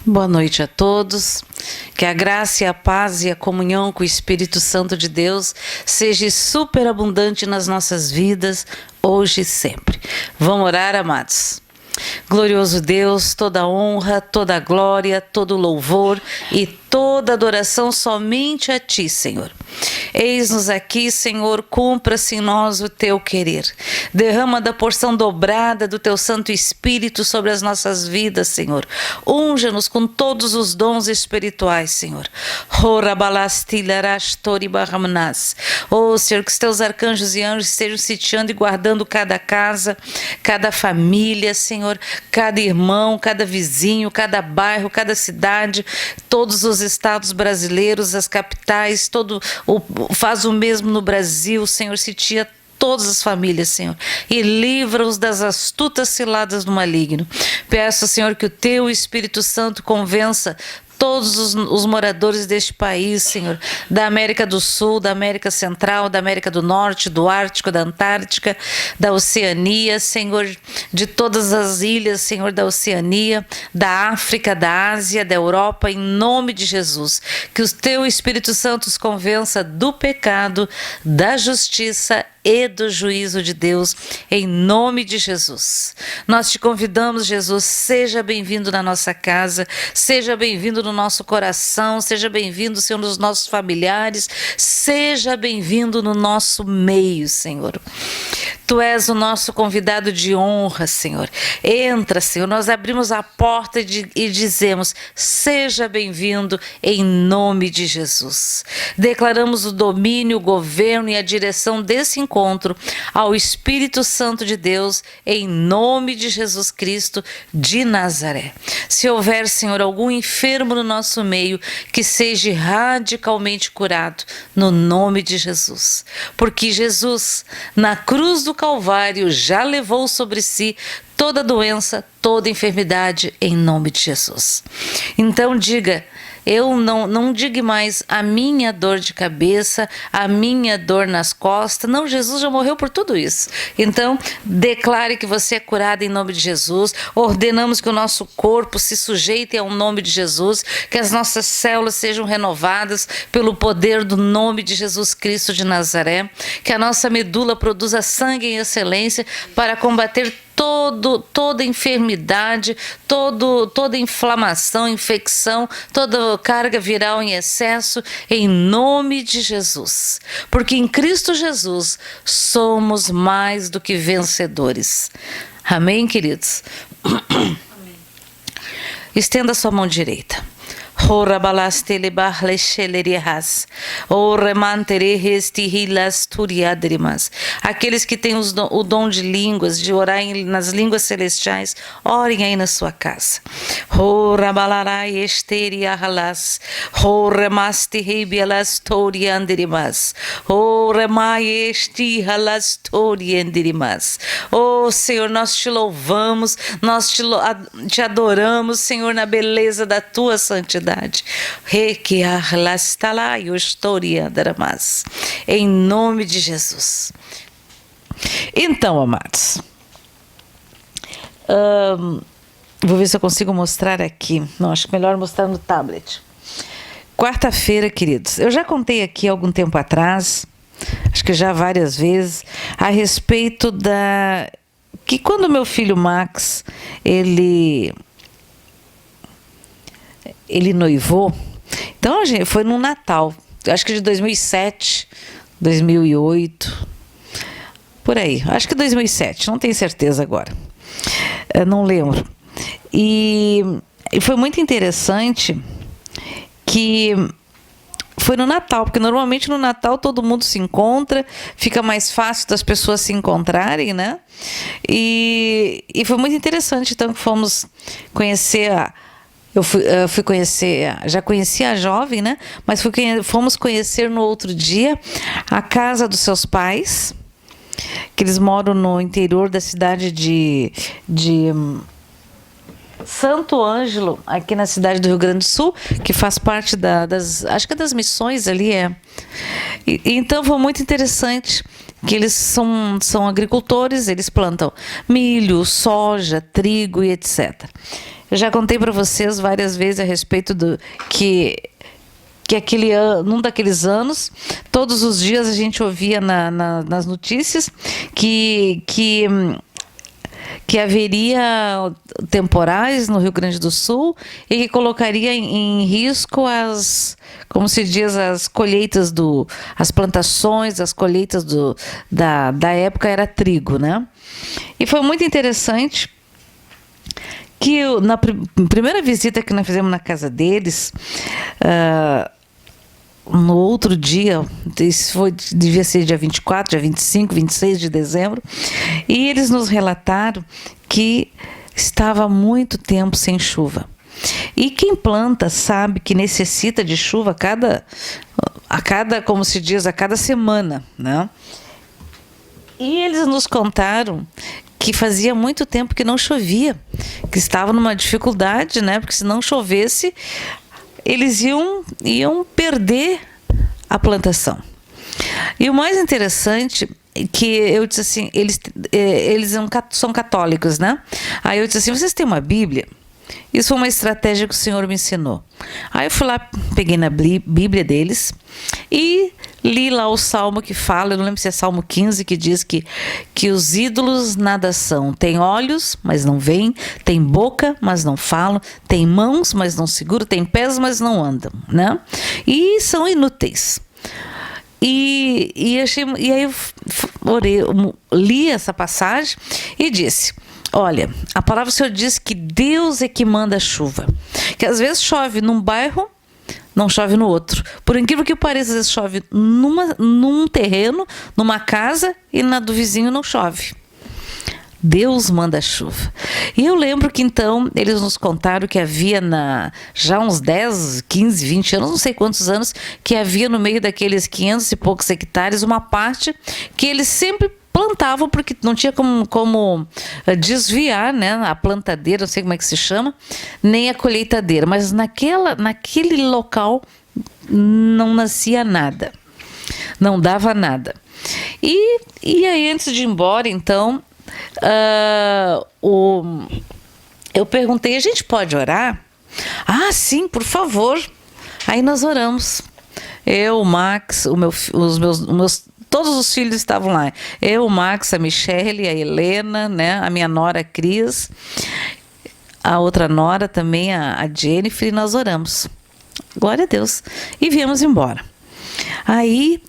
Boa noite a todos. Que a graça e a paz e a comunhão com o Espírito Santo de Deus seja superabundante nas nossas vidas, hoje e sempre. Vamos orar, amados. Glorioso Deus, toda honra, toda glória, todo louvor e toda adoração somente a Ti, Senhor. Eis-nos aqui, Senhor, cumpra-se em nós o Teu querer. Derrama da porção dobrada do Teu Santo Espírito sobre as nossas vidas, Senhor. Unja-nos com todos os dons espirituais, Senhor. Oh, Senhor, que os Teus arcanjos e anjos estejam sitiando e guardando cada casa, cada família, Senhor, cada irmão, cada vizinho, cada bairro, cada cidade, todos os estados brasileiros, as capitais, faz o mesmo no Brasil, Senhor, sitia todas as famílias, Senhor, e livra-os das astutas ciladas do maligno. Peço, Senhor, que o Teu Espírito Santo convença todos os moradores deste país, Senhor, da América do Sul, da América Central, da América do Norte, do Ártico, da Antártica, da Oceania, Senhor, de todas as ilhas, Senhor, da Oceania, da África, da Ásia, da Europa, em nome de Jesus. Que o Teu Espírito Santo os convença do pecado, da justiça e do juízo de Deus, em nome de Jesus. Nós te convidamos, Jesus, seja bem-vindo na nossa casa, seja bem-vindo no nosso coração, seja bem-vindo, Senhor, nos nossos familiares, seja bem-vindo no nosso meio, Senhor. Tu és o nosso convidado de honra, Senhor. Entra, Senhor, nós abrimos a porta e dizemos, seja bem-vindo em nome de Jesus. Declaramos o domínio, o governo e a direção desse encontro ao Espírito Santo de Deus, em nome de Jesus Cristo de Nazaré. Se houver, Senhor, algum enfermo no nosso meio, que seja radicalmente curado, no nome de Jesus. Porque Jesus, na cruz do Calvário, já levou sobre si toda doença, toda enfermidade, em nome de Jesus. Então diga, eu não diga mais a minha dor de cabeça, a minha dor nas costas. Não, Jesus já morreu por tudo isso. Então, declare que você é curado em nome de Jesus. Ordenamos que o nosso corpo se sujeite ao nome de Jesus, que as nossas células sejam renovadas pelo poder do nome de Jesus Cristo de Nazaré, que a nossa medula produza sangue em excelência para combater toda enfermidade, toda inflamação, infecção, toda carga viral em excesso, em nome de Jesus. Porque em Cristo Jesus somos mais do que vencedores. Amém, queridos? Amém. Estenda sua mão direita. Aqueles que têm o dom de línguas, de orar nas línguas celestiais, orem aí na sua casa. Oh, Senhor, nós te louvamos, nós te adoramos, Senhor, na beleza da tua santidade. Em nome de Jesus. Então, amados, vou ver se eu consigo mostrar aqui. Não, acho melhor mostrar no tablet. Quarta-feira, queridos, eu já contei aqui algum tempo atrás, acho que já várias vezes, a respeito que quando meu filho Max, ele noivou, então gente, foi no Natal, acho que de 2007, 2008, por aí, acho que 2007, não tenho certeza agora, eu não lembro, e foi muito interessante que foi no Natal, porque normalmente no Natal todo mundo se encontra, fica mais fácil das pessoas se encontrarem, né? E foi muito interessante, então, que fomos conhecer eu fui conhecer, já conhecia a jovem, né? Mas fomos conhecer no outro dia a casa dos seus pais, que eles moram no interior da cidade de Santo Ângelo, aqui na cidade do Rio Grande do Sul, que faz parte acho que é das missões ali, então foi muito interessante, que eles são agricultores, eles plantam milho, soja, trigo e etc. Eu já contei para vocês várias vezes a respeito do que aquele ano, num daqueles anos, todos os dias a gente ouvia nas notícias que haveria temporais no Rio Grande do Sul e que colocaria em risco como se diz, as colheitas as plantações, as colheitas da época era trigo, né? E foi muito interessante que na primeira visita que nós fizemos na casa deles, no outro dia, isso devia ser dia 24, dia 25, 26 de dezembro, e eles nos relataram que estava há muito tempo sem chuva. E quem planta sabe que necessita de chuva a cada, como se diz, a cada semana, né? E eles nos contaram que fazia muito tempo que não chovia, que estava numa dificuldade, né? Porque se não chovesse, eles iam perder a plantação. E o mais interessante é que eu disse assim, eles são católicos, né? Aí eu disse assim, vocês têm uma Bíblia? Isso foi uma estratégia que o Senhor me ensinou. Aí eu fui lá, peguei na Bíblia deles e li lá o Salmo que fala, eu não lembro se é Salmo 15, que diz que os ídolos nada são. Tem olhos, mas não veem. Tem boca, mas não falam. Tem mãos, mas não seguram. Tem pés, mas não andam, né? E são inúteis. E aí eu li essa passagem e disse... Olha, a palavra do Senhor diz que Deus é que manda a chuva. Que às vezes chove num bairro, não chove no outro. Por incrível que pareça, às vezes chove num terreno, numa casa, e na do vizinho não chove. Deus manda a chuva. E eu lembro que então eles nos contaram que havia já uns 10, 15, 20 anos, não sei quantos anos, que havia no meio daqueles 500 e poucos hectares uma parte que eles sempre plantavam porque não tinha como desviar, né, a plantadeira, não sei como é que se chama, nem a colheitadeira, mas naquele local não nascia nada, não dava nada. E aí antes de ir embora, então, eu perguntei, a gente pode orar? Ah, sim, por favor. Aí nós oramos. Eu, o Max, os meus todos os filhos estavam lá. Eu, o Max, a Michele, a Helena, né, a minha nora, a Cris, a outra nora também, a Jennifer, e nós oramos. Glória a Deus. E viemos embora. Aí,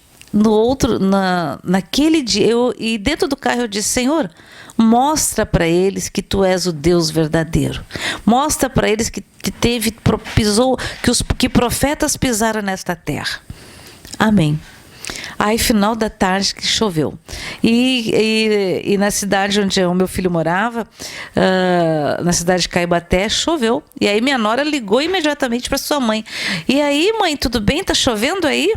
naquele dia, e dentro do carro eu disse, Senhor, mostra para eles que tu és o Deus verdadeiro. Mostra para eles que que profetas pisaram nesta terra. Amém. Aí, final da tarde, que choveu. E na cidade onde o meu filho morava, na cidade de Caibaté, choveu. E aí minha nora ligou imediatamente para sua mãe. E aí, mãe, tudo bem? Tá chovendo aí?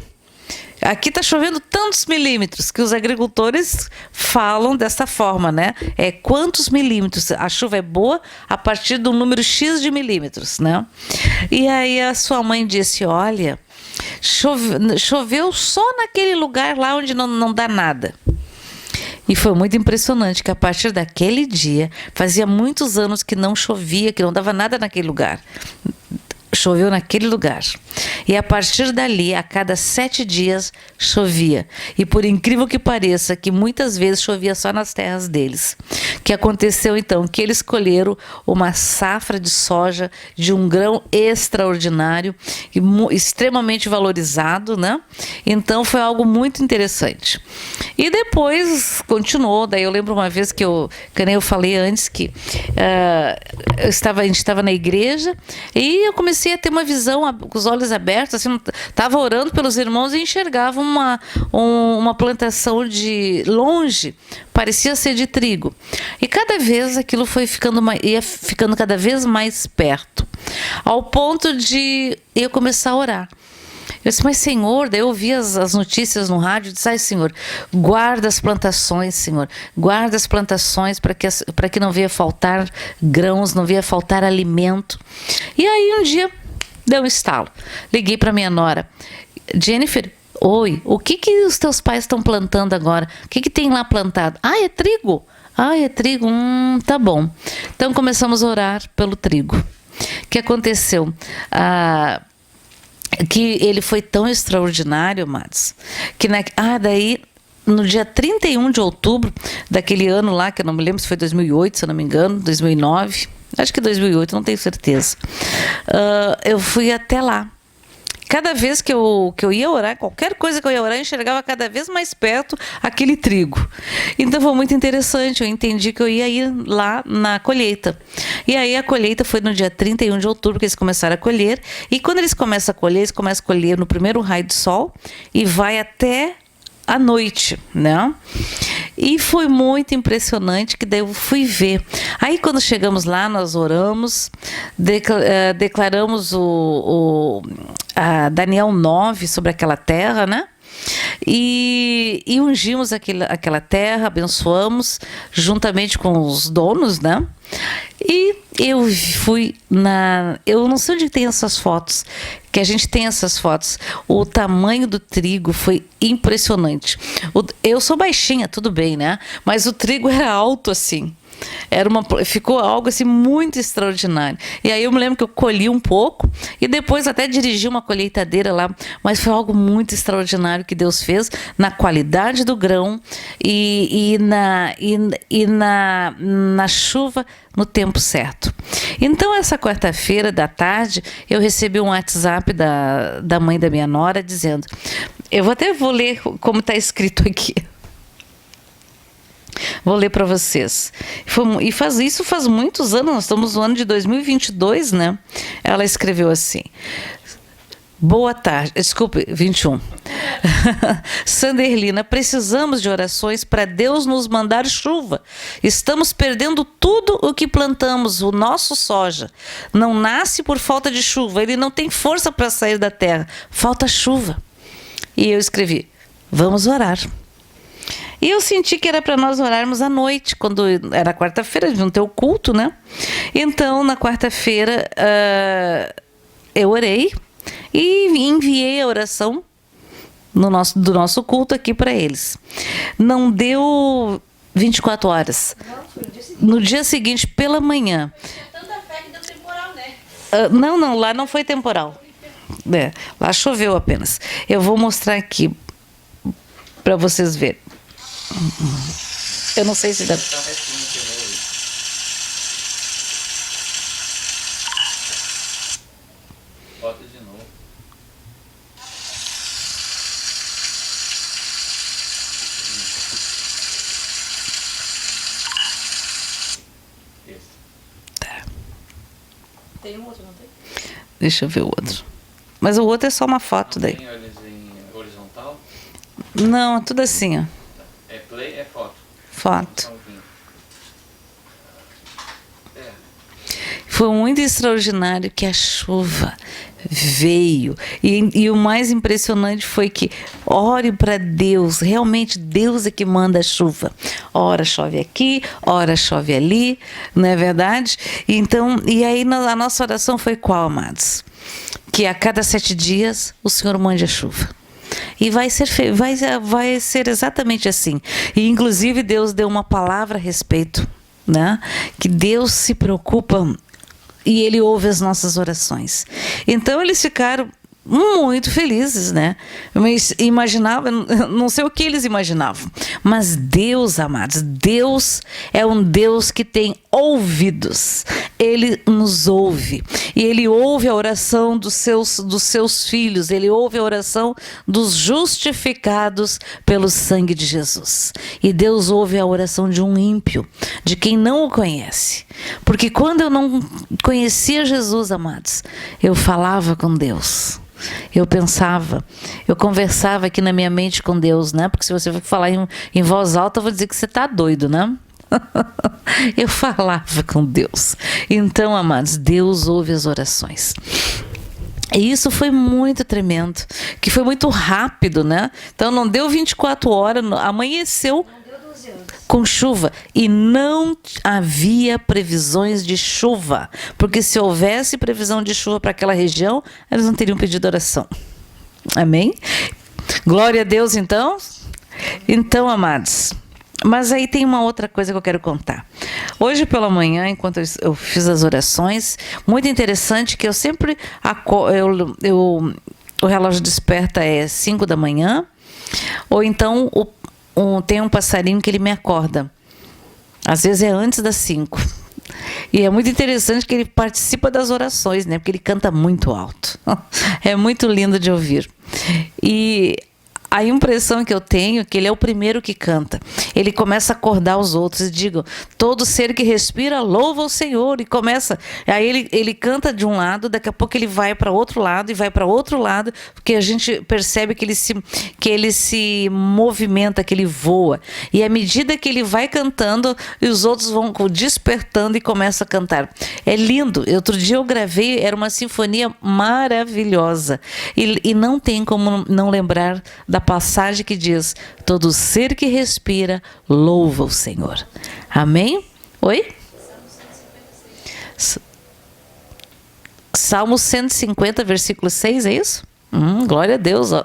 Aqui está chovendo tantos milímetros, que os agricultores falam dessa forma, né? Quantos milímetros? A chuva é boa a partir do número X de milímetros, né? E aí a sua mãe disse, olha, choveu só naquele lugar lá onde não dá nada. E foi muito impressionante que a partir daquele dia, fazia muitos anos que não chovia, que não dava nada naquele lugar. Choveu naquele lugar. E a partir dali, a cada 7 dias, chovia. E por incrível que pareça, que muitas vezes chovia só nas terras deles. O que aconteceu então? Que eles colheram uma safra de soja de um grão extraordinário, extremamente valorizado, né? Então foi algo muito interessante. E depois continuou. Daí eu lembro uma vez que nem eu falei antes, que a gente estava na igreja e eu comecei a ter uma visão com os olhos abertos, assim, estava orando pelos irmãos e enxergava uma plantação de longe, parecia ser de trigo. E cada vez aquilo ia ficando cada vez mais perto, ao ponto de eu começar a orar. Eu disse, mas Senhor, daí eu ouvi as notícias no rádio, disse, ai Senhor, guarda as plantações, Senhor, guarda as plantações para que não venha faltar grãos, não venha faltar alimento. E aí um dia deu um estalo, liguei para minha nora, Jennifer, oi, o que os teus pais estão plantando agora? O que tem lá plantado? Ah, é trigo. Ah, é trigo? Tá bom. Então começamos a orar pelo trigo. O que aconteceu? Que ele foi tão extraordinário, amados, que daí no dia 31 de outubro daquele ano lá, que eu não me lembro se foi 2008, se eu não me engano, 2009, acho que 2008, não tenho certeza. Eu fui até lá. Cada vez que eu ia orar, qualquer coisa que eu ia orar, eu enxergava cada vez mais perto aquele trigo. Então foi muito interessante, eu entendi que eu ia ir lá na colheita. E aí a colheita foi no dia 31 de outubro que eles começaram a colher. E quando eles começam a colher, eles começam a colher no primeiro raio de sol e vai até à noite, né? E foi muito impressionante que daí eu fui ver. Aí quando chegamos lá, nós oramos, declaramos a Daniel 9 sobre aquela terra, né? E ungimos aquela terra, abençoamos juntamente com os donos, né? E eu fui eu não sei onde tem essas fotos, que a gente tem essas fotos. O tamanho do trigo foi impressionante. Eu sou baixinha, tudo bem, né? Mas o trigo era alto assim. Ficou algo assim muito extraordinário. E aí eu me lembro que eu colhi um pouco e depois até dirigi uma colheitadeira lá, mas foi algo muito extraordinário que Deus fez na qualidade do grão e na chuva no tempo certo. Então essa quarta-feira da tarde eu recebi um WhatsApp da mãe da minha nora dizendo, vou ler como está escrito aqui. Vou ler para vocês. Isso faz muitos anos, nós estamos no ano de 2022, né? Ela escreveu assim: boa tarde, desculpe, 21. Sanderlina, precisamos de orações para Deus nos mandar chuva. Estamos perdendo tudo o que plantamos, o nosso soja. Não nasce por falta de chuva, ele não tem força para sair da terra. Falta chuva. E eu escrevi: vamos orar. E eu senti que era para nós orarmos à noite, quando era quarta-feira, de não ter o culto, né? Então, na quarta-feira, eu orei e enviei a oração do nosso culto aqui para eles. Não deu 24 horas. No dia seguinte, pela manhã. Tanta fé que deu temporal, né? Não, lá não foi temporal. Lá choveu apenas. Eu vou mostrar aqui para vocês verem. Eu não sei se dá. Bota de novo. Tá. Tem um outro, não tem? Deixa eu ver o outro. Mas o outro é só uma foto daí. Tem eles em horizontal? Não, é tudo assim, ó. É play, é foto. Foto. Foi muito extraordinário que a chuva veio. E o mais impressionante foi que ore para Deus. Realmente Deus é que manda a chuva. Ora chove aqui, ora chove ali, não é verdade? Então, e aí a nossa oração foi qual, amados? Que a cada 7 dias o Senhor mande a chuva. E vai ser exatamente assim. E inclusive Deus deu uma palavra a respeito, né? Que Deus se preocupa e Ele ouve as nossas orações. Então eles ficaram muito felizes, né? Mas imaginava, não sei o que eles imaginavam, mas Deus, amados, Deus é um Deus que tem ouvidos. Ele nos ouve e Ele ouve a oração dos seus filhos. Ele ouve a oração dos justificados pelo sangue de Jesus. E Deus ouve a oração de um ímpio, de quem não o conhece. Porque quando eu não conhecia Jesus, amados, eu falava com Deus. Eu pensava, eu conversava aqui na minha mente com Deus, né? Porque se você for falar em voz alta, eu vou dizer que você está doido, né? Eu falava com Deus. Então, amados, Deus ouve as orações. E isso foi muito tremendo, que foi muito rápido, né? Então não deu 24 horas, amanheceu com chuva e não havia previsões de chuva, porque se houvesse previsão de chuva para aquela região, eles não teriam pedido oração. Amém? Glória a Deus, então. Então, amados, Mas aí tem uma outra coisa que eu quero contar. Hoje pela manhã, enquanto eu fiz as orações, muito interessante que eu sempre o relógio desperta é 5 da manhã, ou então tem um passarinho que ele me acorda. Às vezes é antes das 5. E é muito interessante que ele participa das orações, né? Porque ele canta muito alto. É muito lindo de ouvir. E a impressão que eu tenho é que ele é o primeiro que canta. Ele começa a acordar os outros e digo, todo ser que respira, louva o Senhor. E começa, aí ele canta de um lado, daqui a pouco ele vai para outro lado e vai para outro lado, porque a gente percebe que ele se movimenta, que ele voa. E à medida que ele vai cantando, os outros vão despertando e começam a cantar. É lindo. Outro dia eu gravei, era uma sinfonia maravilhosa. E não tem como não lembrar da passagem que diz, todo ser que respira, louva o Senhor. Amém? Oi? Salmo 150, versículo 6, é isso? Glória a Deus, ó.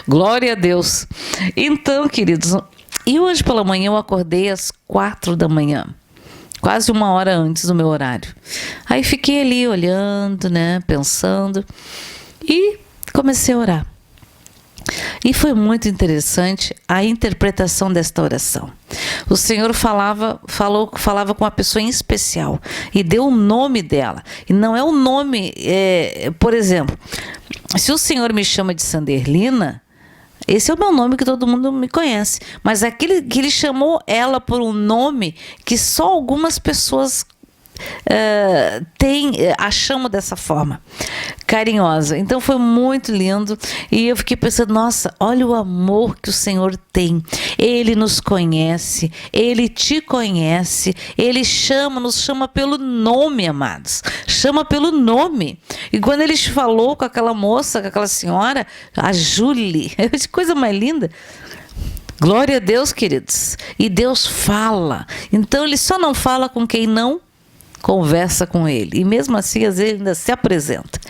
Glória a Deus. Então, queridos, e hoje pela manhã eu acordei às 4 da manhã. Quase 1 hora antes do meu horário. Aí fiquei ali olhando, né, pensando, e comecei a orar. E foi muito interessante a interpretação desta oração. O Senhor falava com uma pessoa em especial e deu o nome dela. E não é o nome, por exemplo, se o Senhor me chama de Sanderlina, esse é o meu nome que todo mundo me conhece. Mas aquele que ele chamou ela por um nome que só algumas pessoas a chama dessa forma carinhosa. Então foi muito lindo e eu fiquei pensando, nossa, olha o amor que o Senhor tem. Ele nos conhece, Ele te conhece, Ele nos chama pelo nome, amados, chama pelo nome. E quando Ele falou com aquela moça, com aquela senhora, a Julie, que coisa mais linda. Glória a Deus, queridos. E Deus fala. Então Ele só não fala com quem não conversa com Ele. E mesmo assim, às vezes, ainda se apresenta.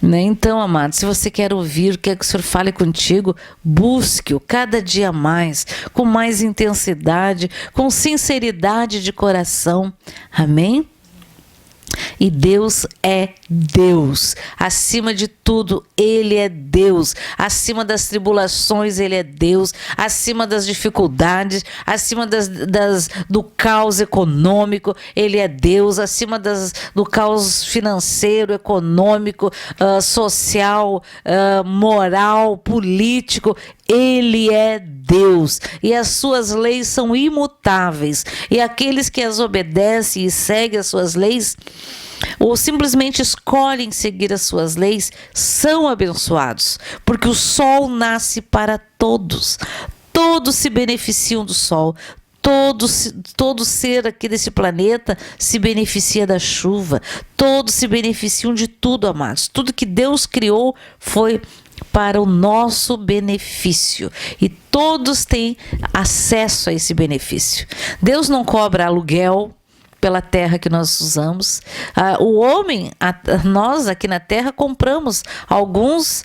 Né? Então, amado, se você quer ouvir, quer que o Senhor fale contigo, busque-o cada dia mais, com mais intensidade, com sinceridade de coração. Amém? E Deus é Deus, acima de tudo Ele é Deus, acima das tribulações Ele é Deus, acima das dificuldades, acima do caos econômico Ele é Deus, acima do caos financeiro, econômico, social, moral, político, Ele é Deus e as suas leis são imutáveis e aqueles que as obedecem e seguem as suas leis ou simplesmente escolhem seguir as suas leis são abençoados, porque o sol nasce para todos, todos se beneficiam do sol. Todo ser aqui desse planeta se beneficia da chuva, todos se beneficiam de tudo, amados. Tudo que Deus criou foi para o nosso benefício e todos têm acesso a esse benefício. Deus não cobra aluguel pela terra que nós usamos. O homem, nós aqui na terra compramos alguns.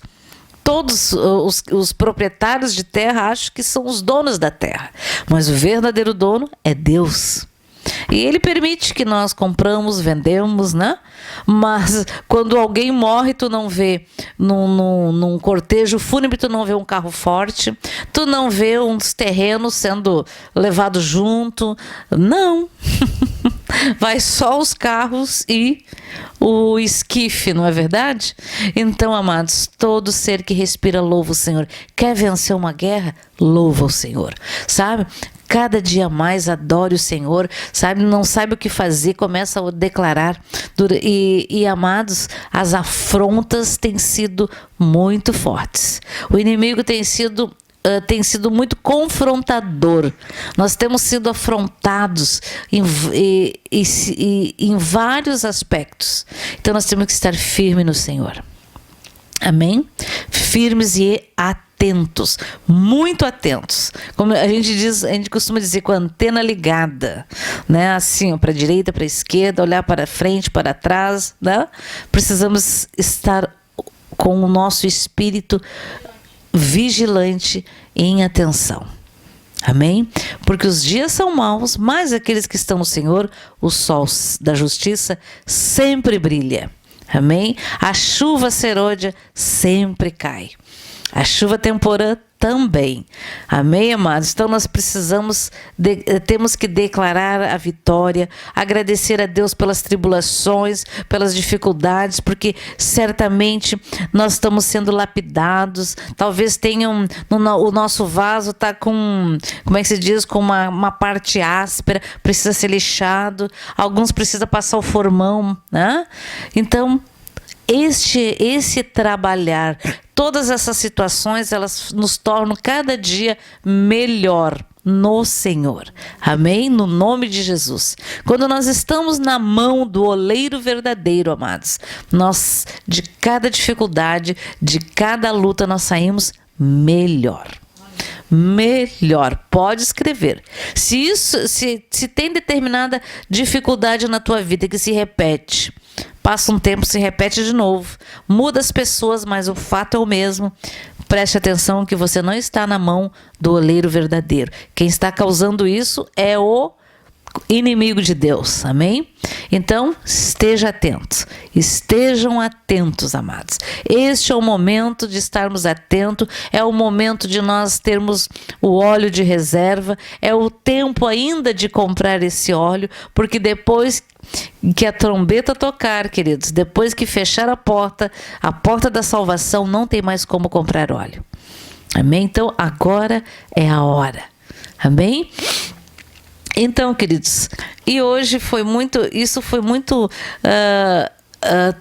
Todos os proprietários de terra acham que são os donos da terra, mas o verdadeiro dono é Deus. E Ele permite que nós compramos, vendemos, né? Mas quando alguém morre, tu não vê num cortejo fúnebre, tu não vê um carro forte, tu não vê uns terrenos sendo levados junto, não. Vai só os carros e o esquife, não é verdade? Então, amados, todo ser que respira louva o Senhor. Quer vencer uma guerra? Louva o Senhor, sabe? Cada dia mais adore o Senhor, sabe? Não sabe o que fazer, começa a declarar. E amados, as afrontas têm sido muito fortes. O inimigo tem sido muito confrontador. Nós temos sido afrontados em vários aspectos. Então nós temos que estar firmes no Senhor. Amém? Firmes e atentos, muito atentos. Como a gente costuma dizer, com a antena ligada, né? Assim, para a direita, para a esquerda, olhar para frente, para trás, né? Precisamos estar com o nosso espírito vigilante em atenção. Amém? Porque os dias são maus, mas aqueles que estão no Senhor, o sol da justiça sempre brilha. Amém? A chuva serôdia sempre cai. A chuva temporã também. Amém, amados? Então nós temos que declarar a vitória, agradecer a Deus pelas tribulações, pelas dificuldades, porque certamente nós estamos sendo lapidados. Talvez tenham, o nosso vaso está com, como é que se diz, com uma parte áspera, precisa ser lixado. Alguns precisam passar o formão, né? Então, esse trabalhar, todas essas situações, elas nos tornam cada dia melhor no Senhor. Amém? No nome de Jesus. Quando nós estamos na mão do oleiro verdadeiro, amados, nós, de cada dificuldade, de cada luta, nós saímos melhor. Melhor, pode escrever. Se tem determinada dificuldade na tua vida que se repete, passa um tempo, se repete de novo, muda as pessoas, mas o fato é o mesmo. Preste atenção que você não está na mão do oleiro verdadeiro. Quem está causando isso é o inimigo de Deus, amém? Então, esteja atento, estejam atentos, amados. Este é o momento de estarmos atentos, é o momento de nós termos o óleo de reserva, é o tempo ainda de comprar esse óleo, porque depois que a trombeta tocar, queridos, depois que fechar a porta da salvação, não tem mais como comprar óleo, amém? Então, agora é a hora, amém? Então, queridos, e hoje isso foi muito,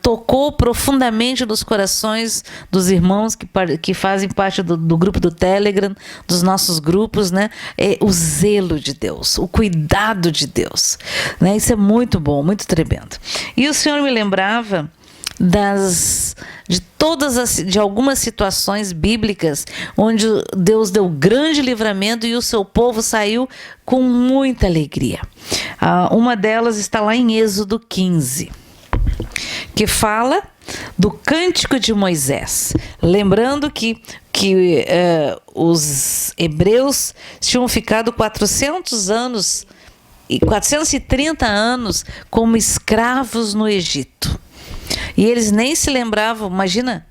tocou profundamente nos corações dos irmãos que fazem parte do grupo do Telegram, dos nossos grupos, né? O zelo de Deus, o cuidado de Deus, né? Isso é muito bom, muito tremendo. E o Senhor me lembrava de algumas situações bíblicas onde Deus deu grande livramento e o seu povo saiu com muita alegria. Uma delas está lá em Êxodo 15, que fala do cântico de Moisés. Lembrando que os hebreus tinham ficado 430 anos como escravos no Egito. E eles nem se lembravam, imagina,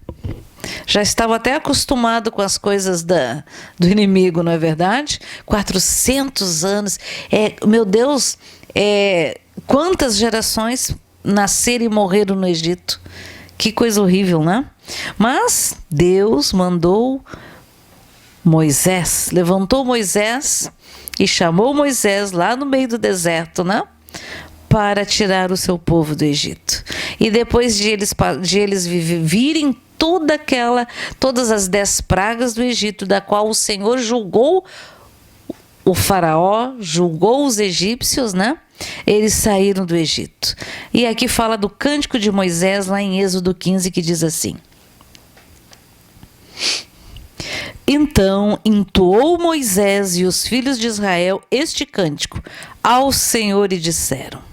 já estavam até acostumados com as coisas do inimigo, não é verdade? 400 anos, meu Deus, quantas gerações nasceram e morreram no Egito? Que coisa horrível, né? Mas Deus mandou Moisés, levantou Moisés e chamou Moisés lá no meio do deserto, né? Para tirar o seu povo do Egito. E depois de eles virem todas as 10 pragas do Egito, da qual o Senhor julgou o faraó, julgou os egípcios, né? Eles saíram do Egito. E aqui fala do cântico de Moisés, lá em Êxodo 15, que diz assim: Então entoou Moisés e os filhos de Israel este cântico ao Senhor e disseram.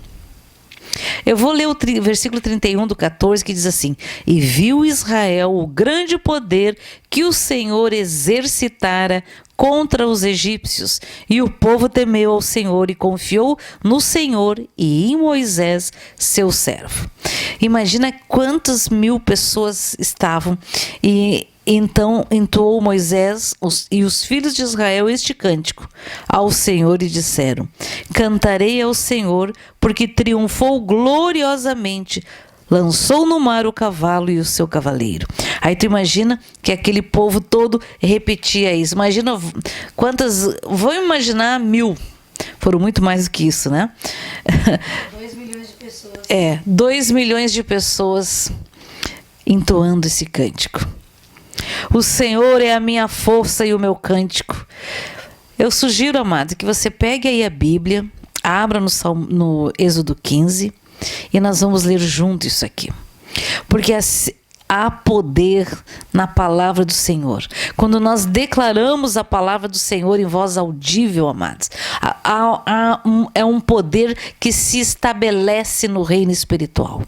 Eu vou ler o versículo 31 do 14, que diz assim: E viu Israel o grande poder que o Senhor exercitara contra os egípcios, e o povo temeu ao Senhor e confiou no Senhor e em Moisés, seu servo. Imagina quantas mil pessoas estavam, e então entoou Moisés e os filhos de Israel este cântico ao Senhor e disseram: Cantarei ao Senhor, porque triunfou gloriosamente, lançou no mar o cavalo e o seu cavaleiro. Aí tu imagina que aquele povo todo repetia isso. Imagina quantas, vou imaginar 1000, foram muito mais do que isso, né? 2 milhões de pessoas. 2 milhões de pessoas entoando esse cântico. O Senhor é a minha força e o meu cântico. Eu sugiro, amado, que você pegue aí a Bíblia, abra no Êxodo 15 e nós vamos ler junto isso aqui. Porque há poder na palavra do Senhor. Quando nós declaramos a palavra do Senhor em voz audível, amados, é um poder que se estabelece no reino espiritual.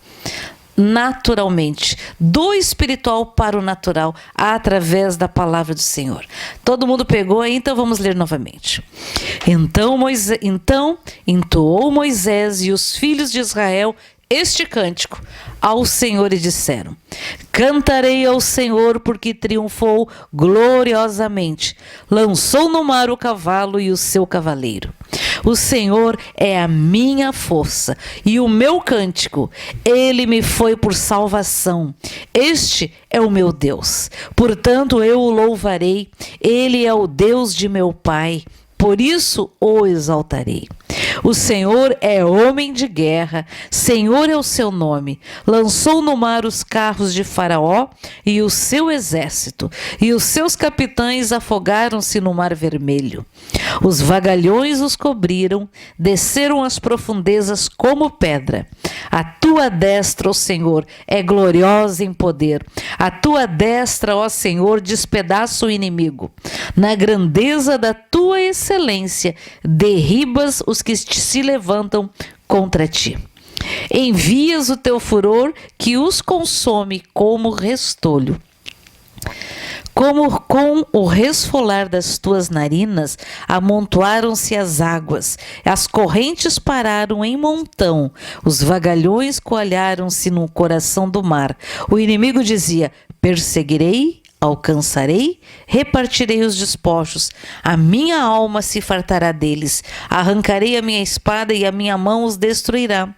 naturalmente, do espiritual para o natural, através da palavra do Senhor. Todo mundo pegou aí? Então vamos ler novamente. Então entoou Moisés e os filhos de Israel este cântico ao Senhor e disseram: cantarei ao Senhor porque triunfou gloriosamente, lançou no mar o cavalo e o seu cavaleiro. O Senhor é a minha força e o meu cântico, ele me foi por salvação. Este é o meu Deus, portanto eu o louvarei. Ele é o Deus de meu pai, por isso o exaltarei. O Senhor é homem de guerra, Senhor é o seu nome. Lançou no mar os carros de Faraó e o seu exército, e os seus capitães afogaram-se no mar vermelho. Os vagalhões os cobriram, desceram às profundezas como pedra. A tua destra, ó Senhor, é gloriosa em poder. A tua destra, ó Senhor, despedaça o inimigo. Na grandeza da tua excelência, derribas os que se levantam contra ti. Envias o teu furor que os consome como restolho. Como com o resfolar das tuas narinas, amontoaram-se as águas, as correntes pararam em montão, os vagalhões coalharam-se no coração do mar. O inimigo dizia: perseguirei, alcançarei, repartirei os despojos, a minha alma se fartará deles, arrancarei a minha espada e a minha mão os destruirá.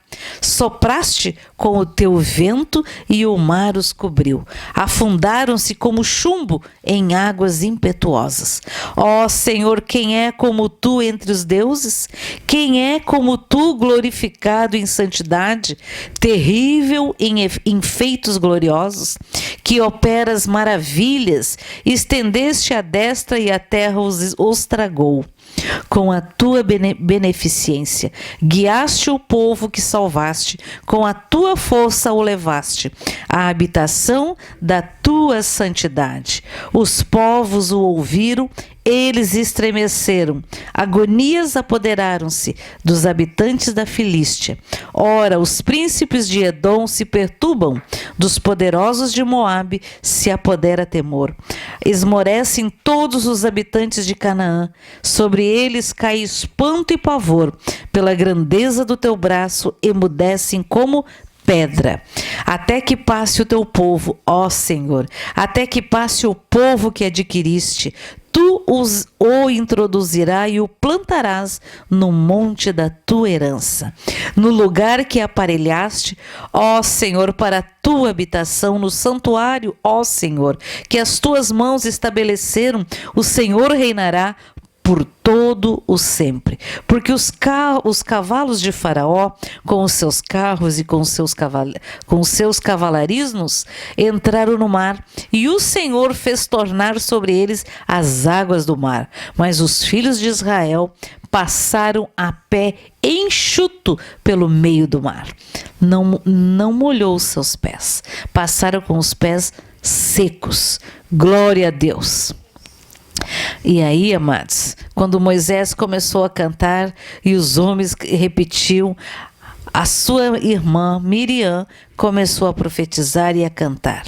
Sopraste com o teu vento e o mar os cobriu, afundaram-se como chumbo em águas impetuosas. Ó Senhor, quem é como tu entre os deuses? Quem é como tu, glorificado em santidade, terrível em feitos gloriosos, que operas maravilhas, estendeste a destra e a terra os tragou. Com a tua beneficência, guiaste o povo que salvaste, com a tua força o levaste, à habitação da tua santidade. Os povos o ouviram, eles estremeceram, agonias apoderaram-se dos habitantes da Filístia. Ora, os príncipes de Edom se perturbam, dos poderosos de Moabe se apodera temor. Esmorecem todos os habitantes de Canaã, sobre eles cai espanto e pavor, pela grandeza do teu braço emudecem como pedra, até que passe o teu povo, ó Senhor, até que passe o povo que adquiriste. Tu o introduzirás e o plantarás no monte da tua herança, no lugar que aparelhaste, ó Senhor, para a tua habitação, no santuário, ó Senhor, que as tuas mãos estabeleceram. O Senhor reinará por todo o sempre, porque os cavalos de Faraó, com os seus carros e com os seus cavalariços, entraram no mar, e o Senhor fez tornar sobre eles as águas do mar. Mas os filhos de Israel passaram a pé enxuto pelo meio do mar. Não molhou os seus pés, passaram com os pés secos. Glória a Deus. E aí, amados, quando Moisés começou a cantar e os homens repetiam, a sua irmã Miriam começou a profetizar e a cantar.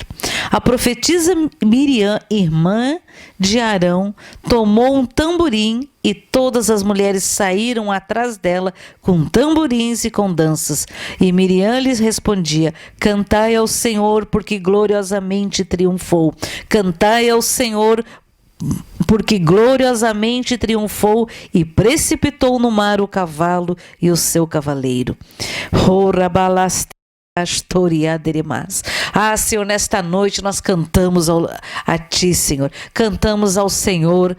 A profetisa Miriam, irmã de Arão, tomou um tamborim e todas as mulheres saíram atrás dela com tamborins e com danças. E Miriam lhes respondia: cantai ao Senhor, porque gloriosamente triunfou. Cantai ao Senhor, porque gloriosamente triunfou e precipitou no mar o cavalo e o seu cavaleiro. Ah, Senhor, nesta noite nós cantamos a Ti, Senhor. Cantamos ao Senhor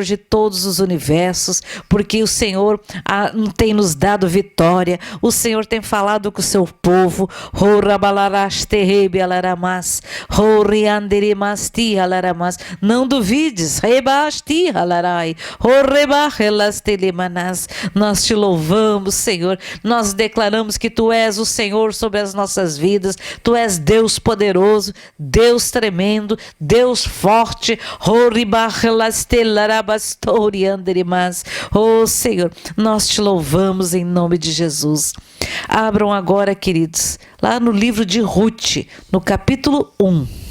de todos os universos, porque o Senhor tem nos dado vitória. O Senhor tem falado com o seu povo. Não duvides. Nós te louvamos, Senhor. Nós declaramos que Tu és o Senhor sobre as nossas vidas. Tu és Deus poderoso, Deus tremendo, Deus forte. Oh Senhor, nós te louvamos em nome de Jesus. Abram agora, queridos, lá no livro de Ruth, no capítulo 1.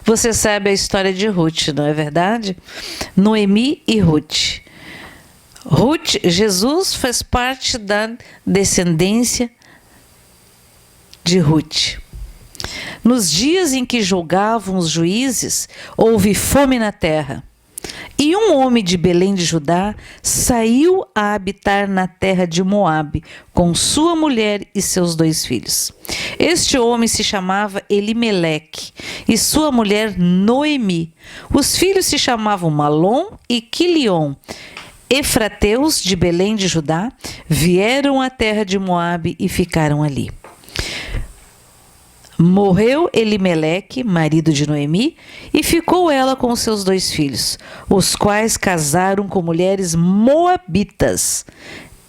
Você sabe a história de Ruth, não é verdade? Noemi e Ruth. Jesus faz parte da descendência de Ruth. Nos dias em que julgavam os juízes, houve fome na terra. E um homem de Belém de Judá saiu a habitar na terra de Moabe, com sua mulher e seus 2 filhos. Este homem se chamava Elimeleque e sua mulher Noemi. Os filhos se chamavam Malom e Quilion. Efrateus de Belém de Judá vieram à terra de Moabe e ficaram ali. Morreu Elimeleque, marido de Noemi, e ficou ela com seus 2 filhos, os quais casaram com mulheres moabitas.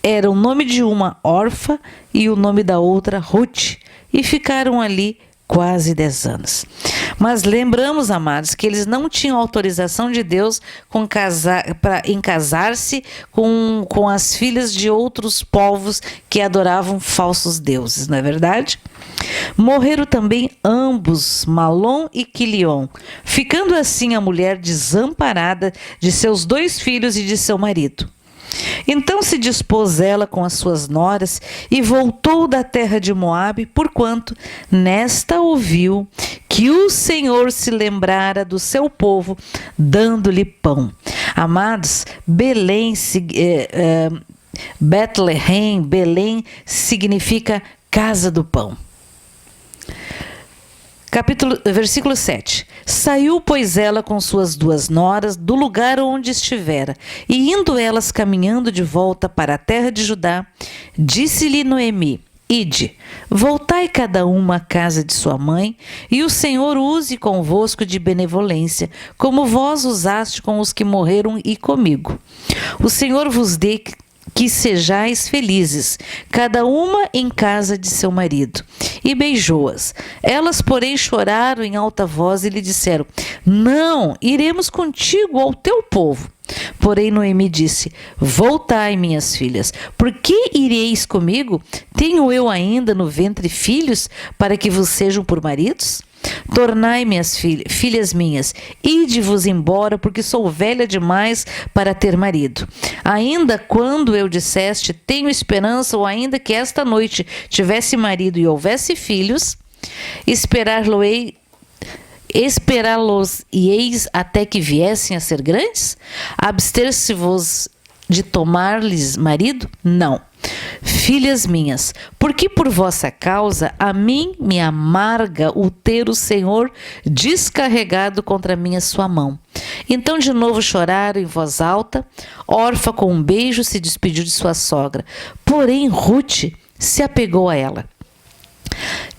Era o nome de uma Orfa e o nome da outra Ruth, e ficaram ali quase 10 anos. Mas lembramos, amados, que eles não tinham autorização de Deus em casar-se com as filhas de outros povos que adoravam falsos deuses, não é verdade? Morreram também ambos, Malom e Quilion, ficando assim a mulher desamparada de seus 2 filhos e de seu marido. Então se dispôs ela com as suas noras e voltou da terra de Moabe, porquanto nesta ouviu que o Senhor se lembrara do seu povo, dando-lhe pão. Amados, Betlehem, Belém significa casa do pão. Versículo 7. Saiu, pois, ela com suas 2 noras do lugar onde estivera, e indo elas caminhando de volta para a terra de Judá, disse-lhe Noemi: Ide, voltai cada uma à casa de sua mãe, e o Senhor use convosco de benevolência, como vós usaste com os que morreram e comigo. O Senhor vos dê que sejais felizes, cada uma em casa de seu marido. E beijou-as. Elas, porém, choraram em alta voz e lhe disseram: Não, iremos contigo ao teu povo. Porém Noemi disse: Voltai, minhas filhas, por que ireis comigo? Tenho eu ainda no ventre filhos para que vos sejam por maridos? Tornai, minhas filhas minhas, ide-vos embora, porque sou velha demais para ter marido. Ainda quando eu disseste, tenho esperança, ou ainda que esta noite tivesse marido e houvesse filhos, esperá-los-ieis até que viessem a ser grandes? Abster-se-vos de tomar-lhes marido? Não. Filhas minhas, porque por vossa causa a mim me amarga o ter o Senhor descarregado contra mim a sua mão. Então de novo choraram em voz alta. Orfa com um beijo se despediu de sua sogra, porém Ruth se apegou a ela.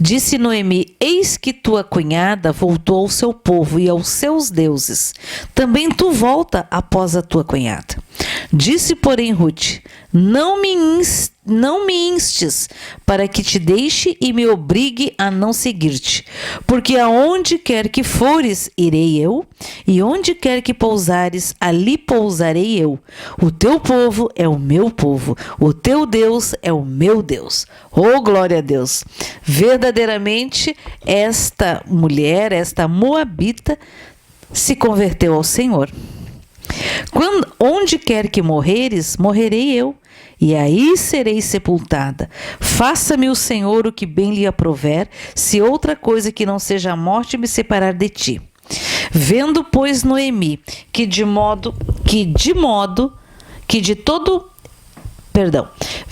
Disse Noemi: Eis que tua cunhada voltou ao seu povo e aos seus deuses. Também tu volta após a tua cunhada. Disse, porém, Ruth: Não me instes para que te deixe e me obrigue a não seguir-te, porque aonde quer que fores, irei eu, e onde quer que pousares, ali pousarei eu. O teu povo é o meu povo, o teu Deus é o meu Deus. Oh, glória a Deus! Verdadeiramente, esta mulher, esta moabita, se converteu ao Senhor. Onde quer que morreres, morrerei eu, e aí serei sepultada. Faça-me o Senhor o que bem lhe aprouver, se outra coisa que não seja a morte me separar de ti. Vendo, pois, Noemi,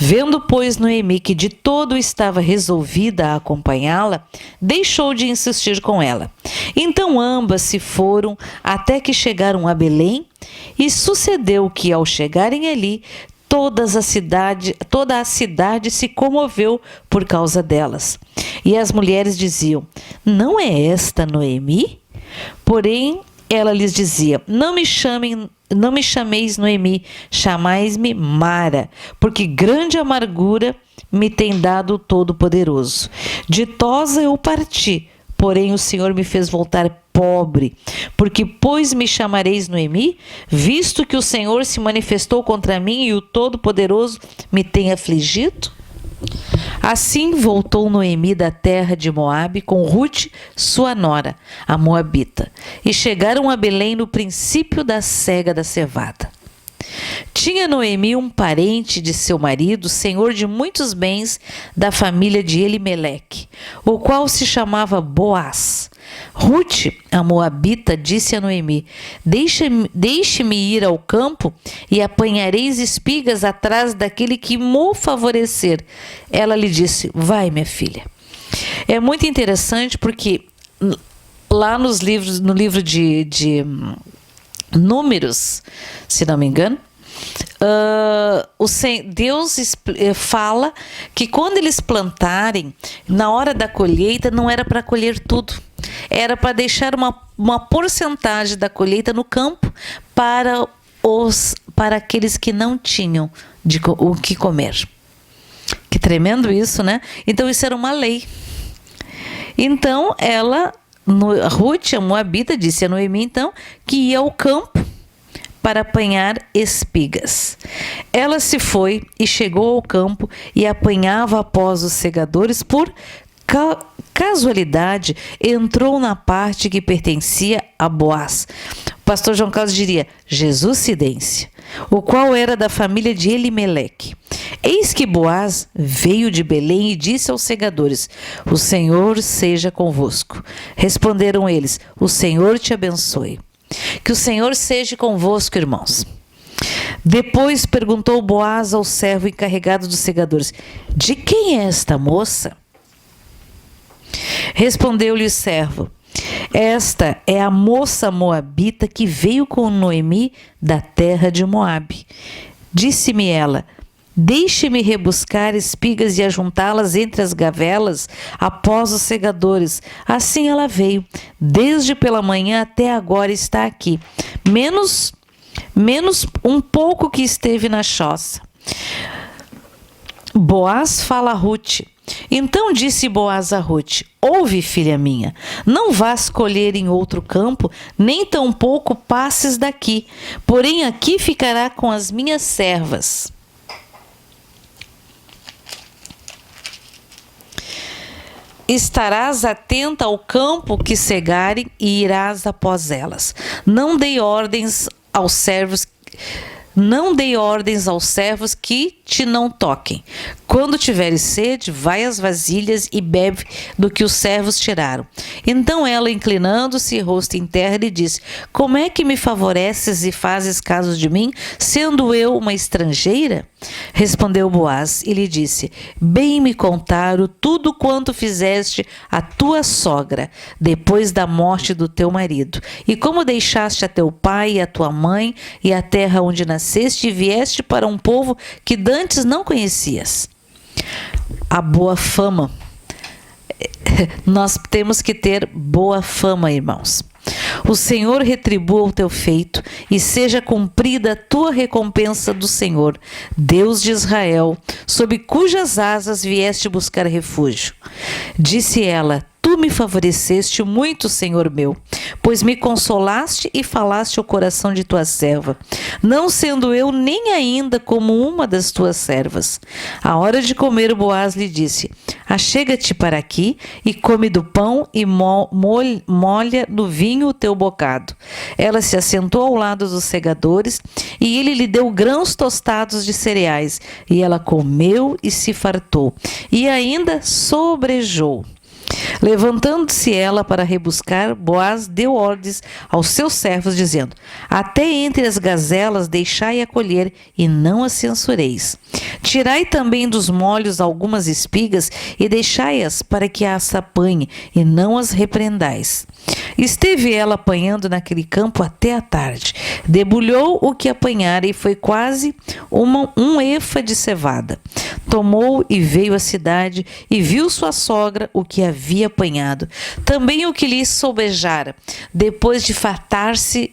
Vendo, pois, Noemi que de todo estava resolvida a acompanhá-la, deixou de insistir com ela. Então ambas se foram até que chegaram a Belém, e sucedeu que, ao chegarem ali, toda a cidade se comoveu por causa delas. E as mulheres diziam: não é esta Noemi? Porém, ela lhes dizia: não me chameis Noemi, chamais-me Mara, porque grande amargura me tem dado o Todo-Poderoso. Ditosa eu parti, porém o Senhor me fez voltar pobre, porque pois me chamareis Noemi, visto que o Senhor se manifestou contra mim e o Todo-Poderoso me tem afligido? Assim voltou Noemi da terra de Moabe com Ruth, sua nora, a moabita, e chegaram a Belém no princípio da cega da cevada. Tinha Noemi um parente de seu marido, senhor de muitos bens da família de Elimeleque, o qual se chamava Boaz. Ruth, a moabita, disse a Noemi: deixe-me ir ao campo e apanhareis espigas atrás daquele que mo favorecer. Ela lhe disse: vai, minha filha. É muito interessante porque lá no livro de Números, se não me engano, Deus fala que quando eles plantarem, na hora da colheita, não era para colher tudo, era para deixar uma porcentagem da colheita no campo para aqueles que não tinham o que comer. Que tremendo isso, né? Então isso era uma lei. Então Ruth, a moabita, disse a Noemi então que ia ao campo para apanhar espigas. Ela se foi e chegou ao campo e apanhava após os segadores. Por casualidade, entrou na parte que pertencia a Boaz. O pastor João Carlos diria Jesuscidência, o qual era da família de Elimeleque. Eis que Boaz veio de Belém e disse aos segadores: o Senhor seja convosco. Responderam eles: o Senhor te abençoe. Que o Senhor seja convosco, irmãos. Depois perguntou Boaz ao servo encarregado dos segadores: de quem é esta moça? Respondeu-lhe o servo: esta é a moça moabita que veio com Noemi da terra de Moabe. Disse-me ela: deixe-me rebuscar espigas e ajuntá-las entre as gavelas após os segadores. Assim ela veio. Desde pela manhã até agora está aqui. Menos um pouco que esteve na choça. Boaz fala a Ruth. Então disse Boaz a Ruth: ouve, filha minha, não vás colher em outro campo, nem tampouco passes daqui, porém aqui ficará com as minhas servas. Estarás atenta ao campo que cegarem e irás após elas. Não dei ordens aos servos que te não toquem. Quando tiveres sede, vai às vasilhas e bebe do que os servos tiraram. Então ela, inclinando-se, rosto em terra, lhe disse: como é que me favoreces e fazes caso de mim, sendo eu uma estrangeira? Respondeu Boaz e lhe disse: bem me contaram tudo quanto fizeste a tua sogra, depois da morte do teu marido, e como deixaste a teu pai e a tua mãe e a terra onde nasceste e vieste para um povo que dantes não conhecias. A boa fama. Nós temos que ter boa fama, irmãos. O Senhor retribua o teu feito e seja cumprida a tua recompensa do Senhor, Deus de Israel, sob cujas asas vieste buscar refúgio. Disse ela: tu me favoreceste muito, Senhor meu, pois me consolaste e falaste ao coração de tua serva, não sendo eu nem ainda como uma das tuas servas. À hora de comer, Boaz lhe disse: achega-te para aqui e come do pão e molha no vinho o teu bocado. Ela se assentou ao lado dos segadores e ele lhe deu grãos tostados de cereais, e ela comeu e se fartou, e ainda sobrejou. Levantando-se ela para rebuscar, Boaz deu ordens aos seus servos, dizendo: até entre as gazelas deixai-a colher, e não a censureis. Tirai também dos molhos algumas espigas, e deixai-as para que as apanhe, e não as repreendais. Esteve ela apanhando naquele campo até a tarde. Debulhou o que apanhara e foi quase um efa de cevada. Tomou e veio à cidade e viu sua sogra o que havia apanhado. Também o que lhe sobejara. Depois de fartar-se,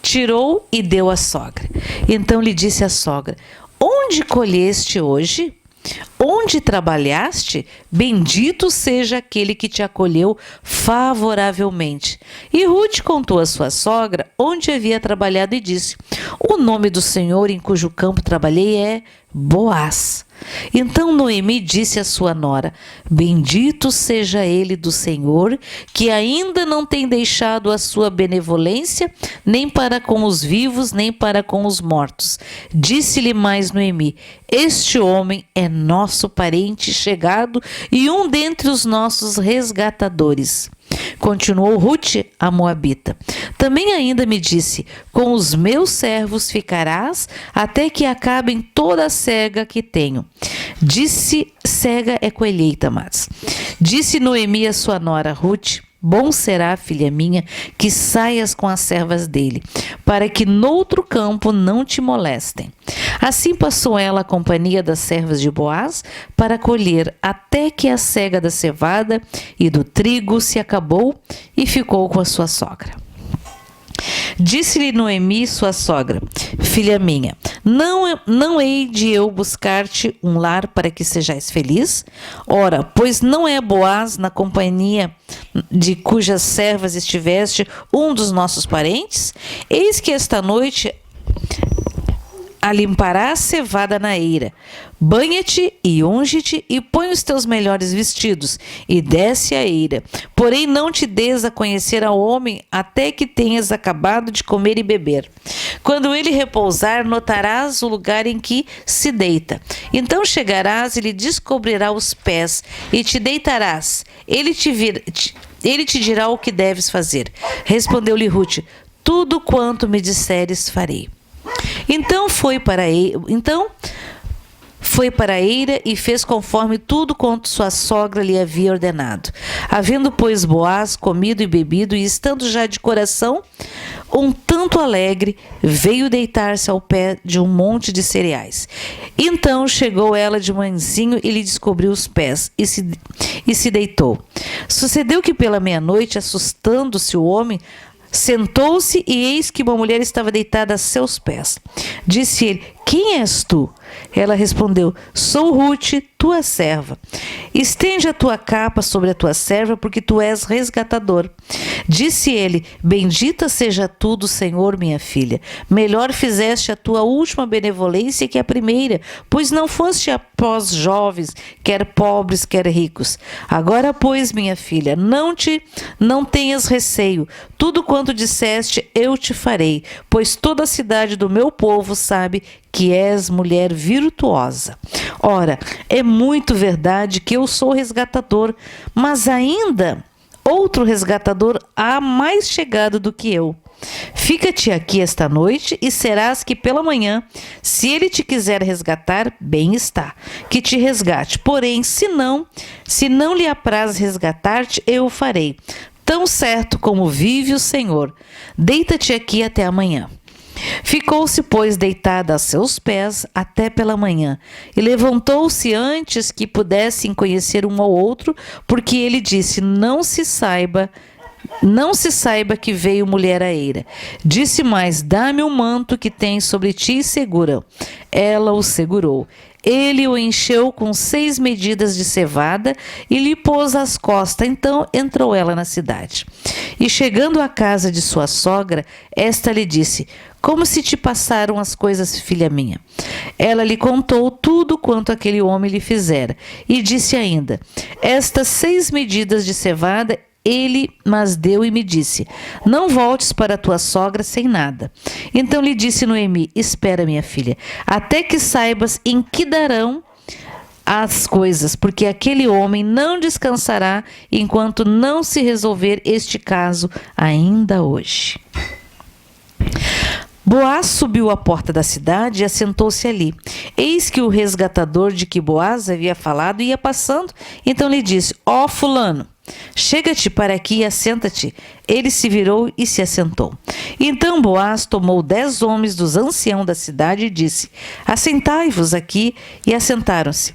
tirou e deu à sogra. Então lhe disse a sogra: onde colheste hoje? Onde trabalhaste? Bendito seja aquele que te acolheu favoravelmente. E Ruth contou à sua sogra onde havia trabalhado e disse: o nome do Senhor em cujo campo trabalhei é Boaz. Então Noemi disse à sua nora: bendito seja ele do Senhor, que ainda não tem deixado a sua benevolência, nem para com os vivos, nem para com os mortos. Disse-lhe mais Noemi: este homem é nosso parente chegado e um dentre os nossos resgatadores. Continuou Ruth, a moabita. Também ainda me disse: com os meus servos ficarás até que acabem toda a cega que tenho. Disse: cega é colheita, mas. Disse Noemi a sua nora Ruth: bom será, filha minha, que saias com as servas dele, para que noutro campo não te molestem. Assim passou ela a companhia das servas de Boaz para colher, até que a cega da cevada e do trigo se acabou e ficou com a sua sogra. Disse-lhe Noemi, sua sogra: filha minha, não hei de eu buscar-te um lar para que sejais feliz? Ora, pois não é Boaz na companhia de cujas servas estiveste um dos nossos parentes? Eis que esta noite alimparás cevada na eira. Banha-te e unge-te e põe os teus melhores vestidos e desce a eira. Porém não te des a conhecer ao homem até que tenhas acabado de comer e beber. Quando ele repousar, notarás o lugar em que se deita. Então chegarás e lhe descobrirá os pés e te deitarás. Ele te dirá o que deves fazer. Respondeu-lhe Ruth: tudo quanto me disseres farei. Então foi para a eira e fez conforme tudo quanto sua sogra lhe havia ordenado. Havendo, pois, Boaz comido e bebido, e estando já de coração um tanto alegre, veio deitar-se ao pé de um monte de cereais. Então chegou ela de mansinho e lhe descobriu os pés, e se deitou. Sucedeu que pela meia-noite, assustando-se o homem, sentou-se e eis que uma mulher estava deitada a seus pés. Disse ele: quem és tu? Ela respondeu: sou Ruth, tua serva. Estende a tua capa sobre a tua serva, porque tu és resgatador. Disse ele: bendita seja tu do Senhor, minha filha. Melhor fizeste a tua última benevolência que a primeira, pois não foste após jovens, quer pobres, quer ricos. Agora, pois, minha filha, não tenhas receio. Tudo quanto disseste, eu te farei, pois toda a cidade do meu povo sabe que és mulher virtuosa. Ora, é muito verdade que eu sou resgatador, mas ainda outro resgatador há mais chegado do que eu. Fica-te aqui esta noite e serás que pela manhã, se ele te quiser resgatar, bem está, que te resgate. Porém, se não lhe apraz resgatar-te, eu o farei. Tão certo como vive o Senhor. Deita-te aqui até amanhã. Ficou-se, pois, deitada a seus pés até pela manhã, e levantou-se antes que pudessem conhecer um ao outro, porque ele disse: não se saiba que veio mulher à eira. Disse mais: dá-me o manto que tens sobre ti e segura. Ela o segurou. Ele o encheu com 6 medidas de cevada e lhe pôs às costas. Então entrou ela na cidade. E chegando à casa de sua sogra, esta lhe disse: como se te passaram as coisas, filha minha? Ela lhe contou tudo quanto aquele homem lhe fizera. E disse ainda: estas 6 medidas de cevada ele mas deu e me disse: não voltes para tua sogra sem nada. Então lhe disse Noemi: espera, minha filha, até que saibas em que darão as coisas, porque aquele homem não descansará enquanto não se resolver este caso ainda hoje. Boaz subiu à porta da cidade e assentou-se ali. Eis que o resgatador de que Boaz havia falado ia passando. Então lhe disse: ó fulano, chega-te para aqui e assenta-te. Ele se virou e se assentou. Então Boaz tomou 10 homens dos anciãos da cidade e disse: assentai-vos aqui, e assentaram-se.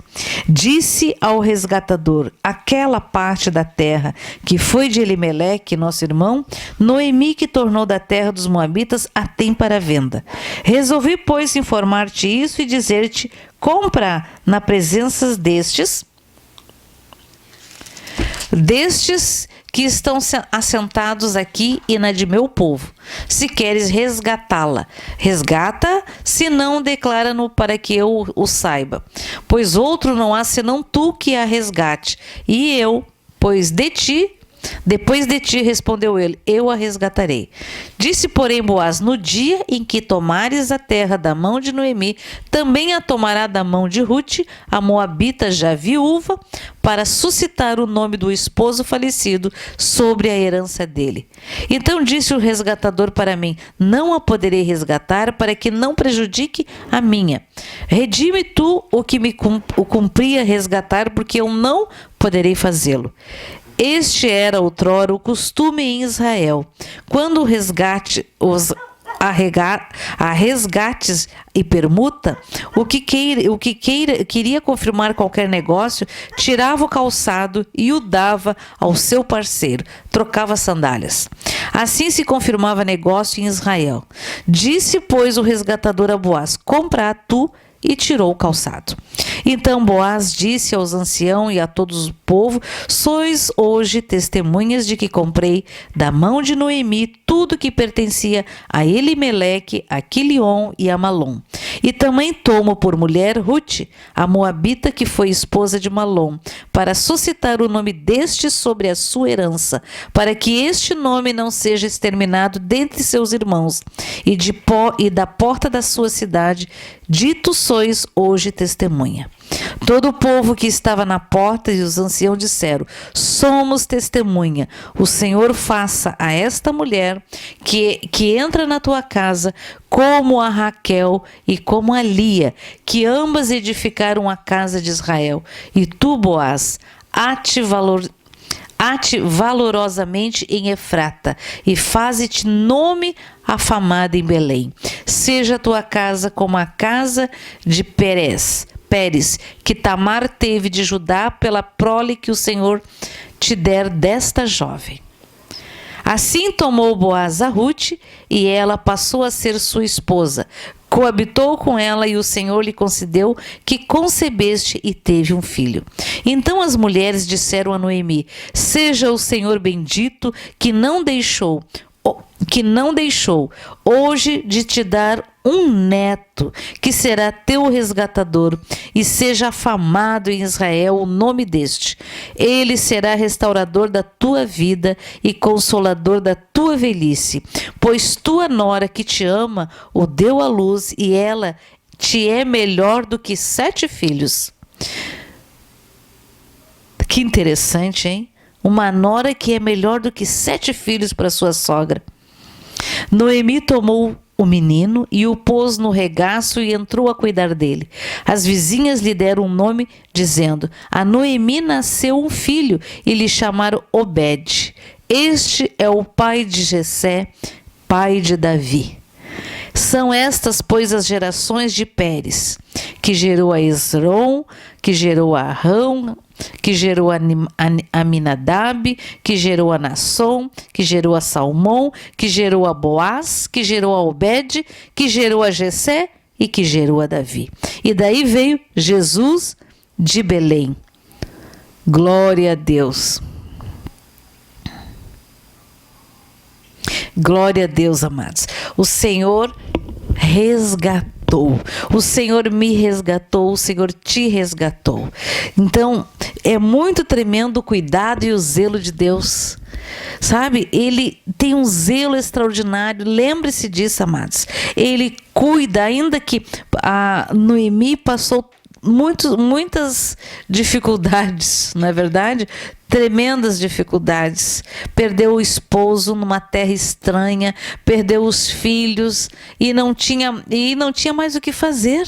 Disse ao resgatador: aquela parte da terra que foi de Elimeleque, nosso irmão, Noemi, que tornou da terra dos moabitas, a tem para venda. Resolvi, pois, informar-te isso e dizer-te: compra na presença destes que estão assentados aqui e na de meu povo. Se queres resgatá-la, resgata, se não, declara-no para que eu o saiba. Pois outro não há senão tu que a resgate. E eu, depois de ti, respondeu ele, eu a resgatarei. Disse, porém, Boaz: no dia em que tomares a terra da mão de Noemi, também a tomará da mão de Rute, a moabita já viúva, para suscitar o nome do esposo falecido sobre a herança dele. Então disse o resgatador para mim: não a poderei resgatar, para que não prejudique a minha. Redime tu o que me cumpria resgatar, porque eu não poderei fazê-lo. Este era outrora o costume em Israel. Quando o resgates e permuta, o que queria confirmar qualquer negócio, tirava o calçado e o dava ao seu parceiro, trocava sandálias. Assim se confirmava negócio em Israel. Disse, pois, o resgatador a Boaz: compra tu, e tirou o calçado. Então Boaz disse aos anciãos e a todos o povo: sois hoje testemunhas de que comprei da mão de Noemi tudo que pertencia a Elimeleque, a Quilion e a Malom. E também tomo por mulher Rute, a moabita, que foi esposa de Malom, para suscitar o nome deste sobre a sua herança, para que este nome não seja exterminado dentre seus irmãos, e da porta da sua cidade, dito sois hoje testemunha. Todo o povo que estava na porta e os anciãos disseram: somos testemunha. O Senhor faça a esta mulher que entra na tua casa como a Raquel e como a Lia, que ambas edificaram a casa de Israel. E tu, Boaz, ate valorosamente em Efrata, e faze-te nome afamado em Belém. Seja a tua casa como a casa de Pérez, que Tamar teve de Judá, pela prole que o Senhor te der desta jovem. Assim tomou Boaz a Rute, e ela passou a ser sua esposa. Coabitou com ela, e o Senhor lhe concedeu que concebeste e teve um filho. Então as mulheres disseram a Noemi: seja o Senhor bendito, que não deixou hoje de te dar um neto, que será teu resgatador, e seja afamado em Israel o nome deste. Ele será restaurador da tua vida e consolador da tua velhice, pois tua nora, que te ama, o deu à luz, e ela te é melhor do que 7 filhos. Que interessante, hein? Uma nora que é melhor do que 7 filhos para sua sogra. Noemi tomou o menino e o pôs no regaço e entrou a cuidar dele. As vizinhas lhe deram um nome, dizendo: a Noemi nasceu um filho, e lhe chamaram Obed. Este é o pai de Jessé, pai de Davi. São estas, pois, as gerações de Pérez, que gerou a Esrom, que gerou a Arão, que gerou a Aminadab, que gerou a Nasson, que gerou a Salmão, que gerou a Boaz, que gerou a Obed, que gerou a Jessé e que gerou a Davi. E daí veio Jesus de Belém. Glória a Deus. Glória a Deus, amados. O Senhor resgatou. O Senhor me resgatou, o Senhor te resgatou. Então, é muito tremendo o cuidado e o zelo de Deus. Sabe? Ele tem um zelo extraordinário. Lembre-se disso, amados. Ele cuida, ainda que a Noemi passou muitas dificuldades, não é verdade? Tremendas dificuldades. Perdeu o esposo numa terra estranha, perdeu os filhos e não tinha mais o que fazer.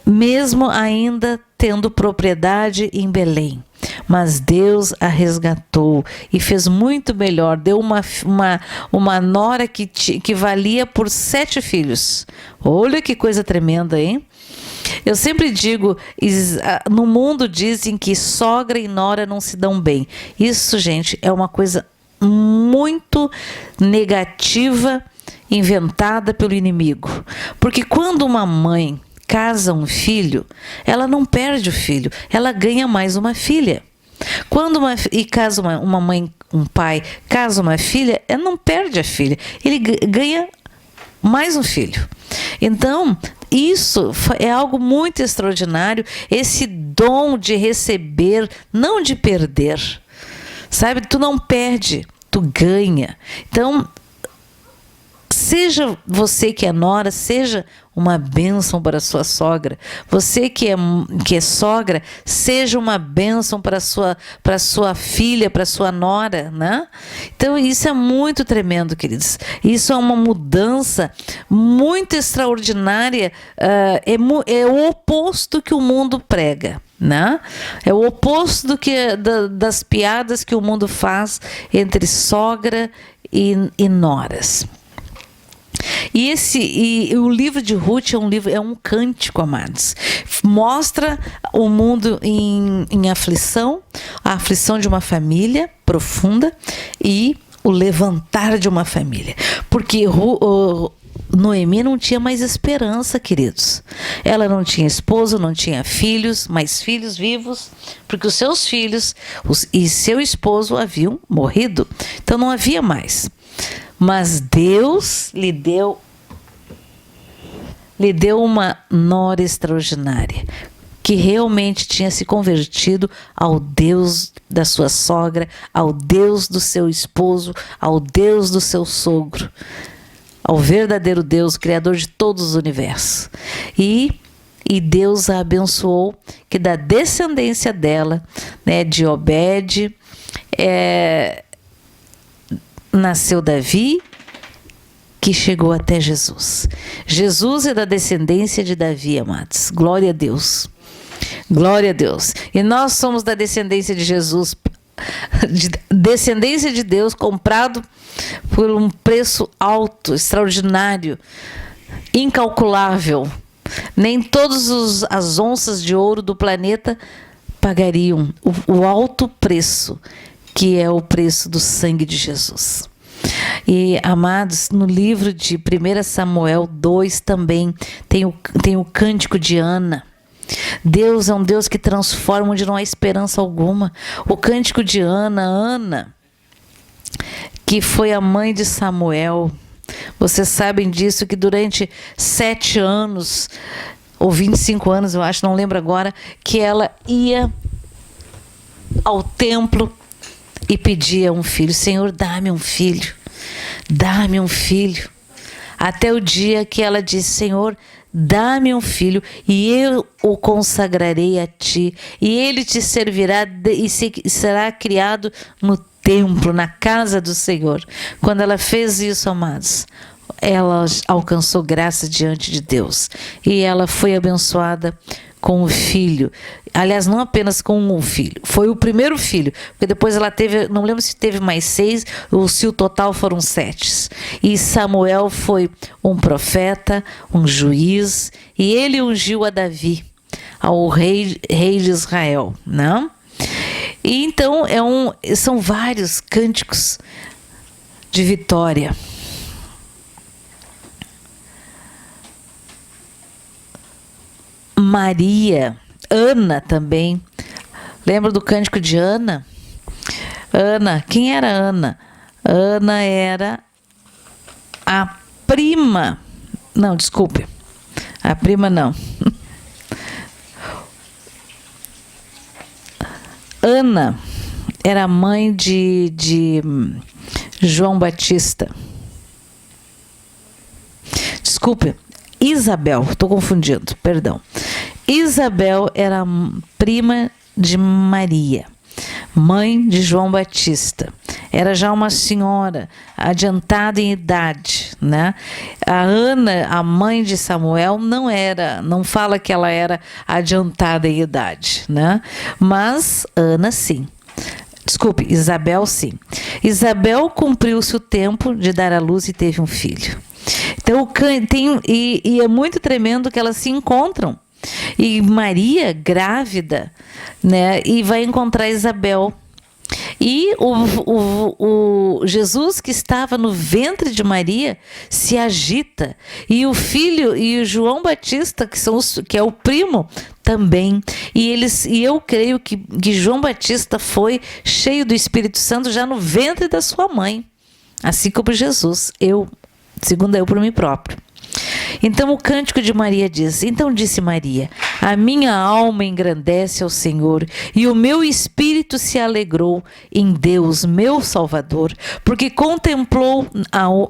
Mesmo ainda tendo propriedade em Belém. mas Deus a resgatou e fez muito melhor. Deu uma nora que valia por 7 filhos. Olha que coisa tremenda, hein? Eu sempre digo, no mundo dizem que sogra e nora não se dão bem. Isso, gente, é uma coisa muito negativa, inventada pelo inimigo. Porque quando uma mãe casa um filho, ela não perde o filho, ela ganha mais uma filha. Quando uma mãe, um pai casa uma filha, ela não perde a filha, ele ganha mais um filho. Então, isso é algo muito extraordinário, esse dom de receber, não de perder. Sabe, tu não perde, tu ganha. Então, seja você que é nora, seja uma bênção para a sua sogra. Você que é sogra, seja uma bênção para a sua filha, para a sua nora, né? Então, isso é muito tremendo, queridos. Isso é uma mudança muito extraordinária. É o oposto que o mundo prega, né? É o oposto das piadas que o mundo faz entre sogra e noras. E o livro de Ruth é um cântico, amados. Mostra o mundo em aflição, a aflição de uma família profunda e o levantar de uma família. Porque Noemi não tinha mais esperança, queridos. Ela não tinha esposo, não tinha filhos, mais filhos vivos, porque os seus filhos e seu esposo haviam morrido. Então não havia mais. Mas Deus lhe deu uma nora extraordinária, que realmente tinha se convertido ao Deus da sua sogra, ao Deus do seu esposo, ao Deus do seu sogro, ao verdadeiro Deus, Criador de todos os universos. E Deus a abençoou, que da descendência dela, né, de Obed, nasceu Davi, que chegou até Jesus. Jesus é da descendência de Davi, amados. Glória a Deus. Glória a Deus. E nós somos da descendência de Jesus, descendência de Deus, comprado por um preço alto, extraordinário, incalculável. Nem todas as onças de ouro do planeta pagariam o alto preço, que é o preço do sangue de Jesus. E, amados, no livro de 1 Samuel 2 também tem o cântico de Ana. Deus é um Deus que transforma onde não há esperança alguma. O cântico de Ana, que foi a mãe de Samuel. Vocês sabem disso, que durante 7 anos, ou 25 anos, eu acho, não lembro agora, que ela ia ao templo e pedia um filho. Senhor, dá-me um filho. Dá-me um filho. Até o dia que ela disse: Senhor, dá-me um filho e eu o consagrarei a ti, e ele te servirá e será criado no templo, na casa do Senhor. Quando ela fez isso, amados, ela alcançou graça diante de Deus e ela foi abençoada com o filho. Aliás, não apenas com um filho, foi o primeiro filho, porque depois ela teve, não lembro se teve mais 6 ou se o total foram 7. E Samuel foi um profeta, um juiz, e ele ungiu a Davi, ao rei de Israel, não? E então são vários cânticos de vitória. Maria, Ana também. Lembra do cântico de Ana? Ana, quem era Ana? Ana era a prima. Não, desculpe. A prima não. Ana era mãe de João Batista. Desculpe, Isabel, estou confundindo, perdão. Isabel era prima de Maria, mãe de João Batista. era já uma senhora adiantada em idade, né? A Ana, a mãe de Samuel, não fala que ela era adiantada em idade, né? Mas Ana sim. Desculpe, Isabel sim. Isabel cumpriu-se o tempo de dar à luz e teve um filho. Então, e é muito tremendo que elas se encontram. E Maria, grávida, né? E vai encontrar Isabel. E o Jesus que estava no ventre de Maria se agita. E o filho, e o João Batista, que é o primo, também. E eu creio que João Batista foi cheio do Espírito Santo já no ventre da sua mãe. Assim como Jesus, segundo eu por mim próprio. Então o cântico de Maria diz: então disse Maria, a minha alma engrandece ao Senhor, e o meu espírito se alegrou em Deus, meu Salvador, porque contemplou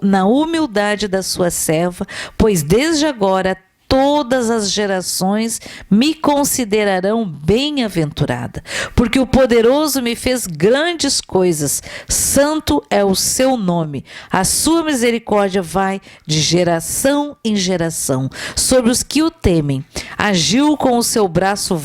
na humildade da sua serva, pois desde agora todas as gerações me considerarão bem-aventurada, porque o poderoso me fez grandes coisas, santo é o seu nome, a sua misericórdia vai de geração em geração, sobre os que o temem, agiu com o seu braço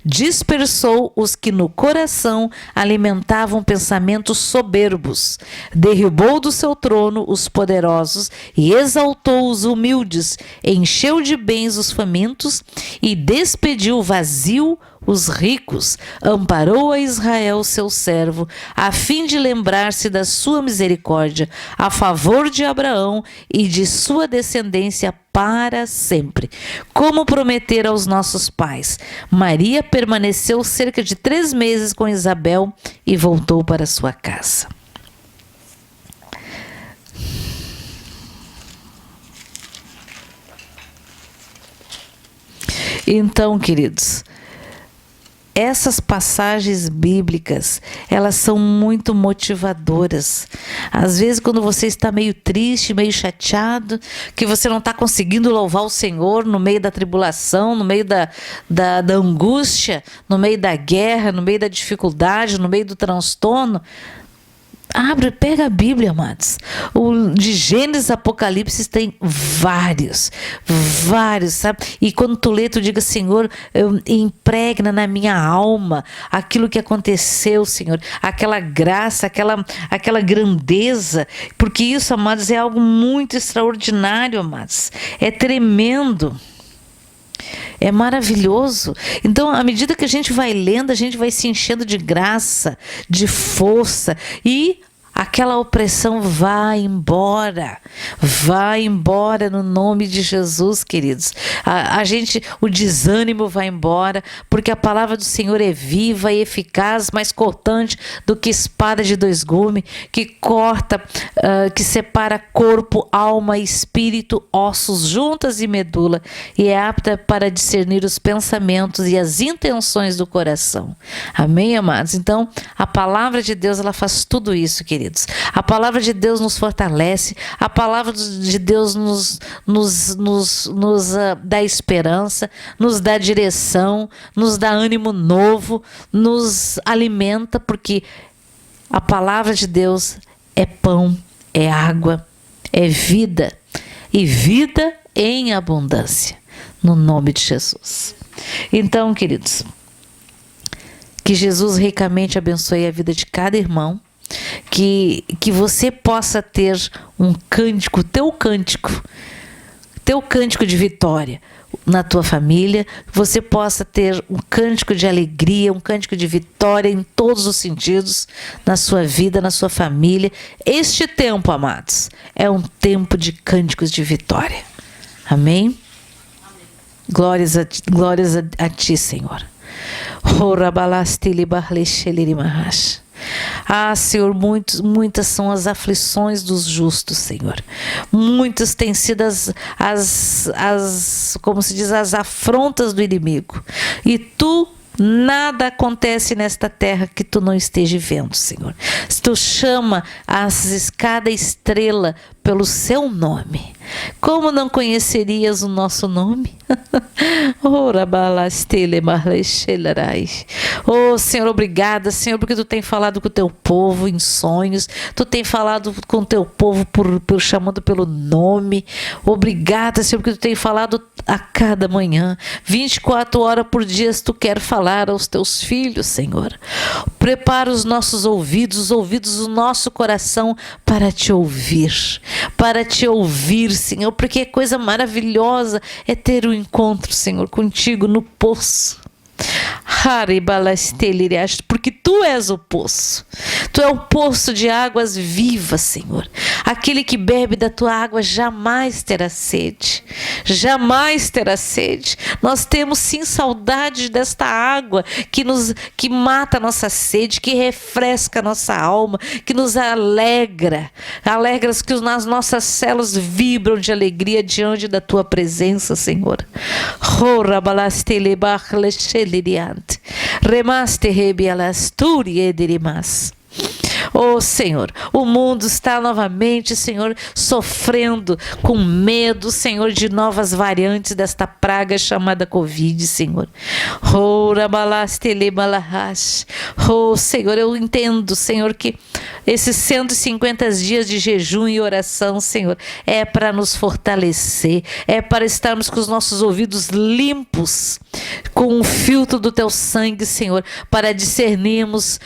dispersou os que no coração alimentavam pensamentos soberbos, derrubou do seu trono os poderosos e exaltou os humildes, encheu de bens os famintos e despediu vazio os ricos, amparou a Israel seu servo, a fim de lembrar-se da sua misericórdia, a favor de Abraão e de sua descendência para sempre, como prometera aos nossos pais. Maria permaneceu cerca de 3 meses com Isabel e voltou para sua casa. Então, queridos, essas passagens bíblicas, elas são muito motivadoras. Às vezes, quando você está meio triste, meio chateado, que você não está conseguindo louvar o Senhor no meio da tribulação, no meio da angústia, no meio da guerra, no meio da dificuldade, no meio do transtorno, pega a Bíblia, amados. De Gênesis a Apocalipse tem vários, sabe? E quando tu lê, tu diga: Senhor, impregna na minha alma aquilo que aconteceu, Senhor, aquela graça, aquela grandeza, porque isso, amados, é algo muito extraordinário, amados. É tremendo. É maravilhoso. Então, à medida que a gente vai lendo, a gente vai se enchendo de graça, de força, e aquela opressão vai embora no nome de Jesus, queridos. O desânimo vai embora, porque a palavra do Senhor é viva e eficaz, mais cortante do que espada de 2 gumes, que corta, que separa corpo, alma, espírito, ossos, juntas e medula, e é apta para discernir os pensamentos e as intenções do coração. Amém, amados? Então, a palavra de Deus, ela faz tudo isso, queridos. A palavra de Deus nos fortalece, a palavra de Deus nos dá esperança, nos dá direção, nos dá ânimo novo, nos alimenta, porque a palavra de Deus é pão, é água, é vida, e vida em abundância, no nome de Jesus. Então, queridos, que Jesus ricamente abençoe a vida de cada irmão, que você possa ter um cântico, teu cântico de vitória na tua família, você possa ter um cântico de alegria, um cântico de vitória em todos os sentidos, na sua vida, na sua família. Este tempo, amados, é um tempo de cânticos de vitória. Amém? Glórias a ti, Senhor. Senhor, muitas são as aflições dos justos, Senhor. Muitas têm sido como se diz, as afrontas do inimigo. E tu, nada acontece nesta terra que tu não esteja vendo, Senhor. Tu chama cada estrela pelo seu nome. Como não conhecerias o nosso nome? Oh, Senhor, obrigada, Senhor, porque tu tem falado com o teu povo em sonhos, tu tem falado com o teu povo chamando pelo nome. Obrigada, Senhor, porque tu tem falado a cada manhã, 24 horas por dia, tu quer falar aos teus filhos, Senhor. Prepara os nossos ouvidos, os ouvidos do nosso coração para te ouvir, Senhor, porque coisa maravilhosa é ter um encontro, Senhor, contigo no poço. Porque tu és o poço, tu é o poço de águas vivas, Senhor. Aquele que bebe da tua água jamais terá sede, jamais terá sede. Nós temos sim saudade desta água que mata a nossa sede, que refresca a nossa alma, que nos alegra, que as nossas células vibram de alegria diante da tua presença, Senhor. Oh, Senhor, o mundo está novamente, Senhor, sofrendo com medo, Senhor, de novas variantes desta praga chamada Covid, Senhor. Oh, Senhor, eu entendo, Senhor, que esses 150 dias de jejum e oração, Senhor, é para nos fortalecer, é para estarmos com os nossos ouvidos limpos, com o filtro do teu sangue, Senhor, para discernirmos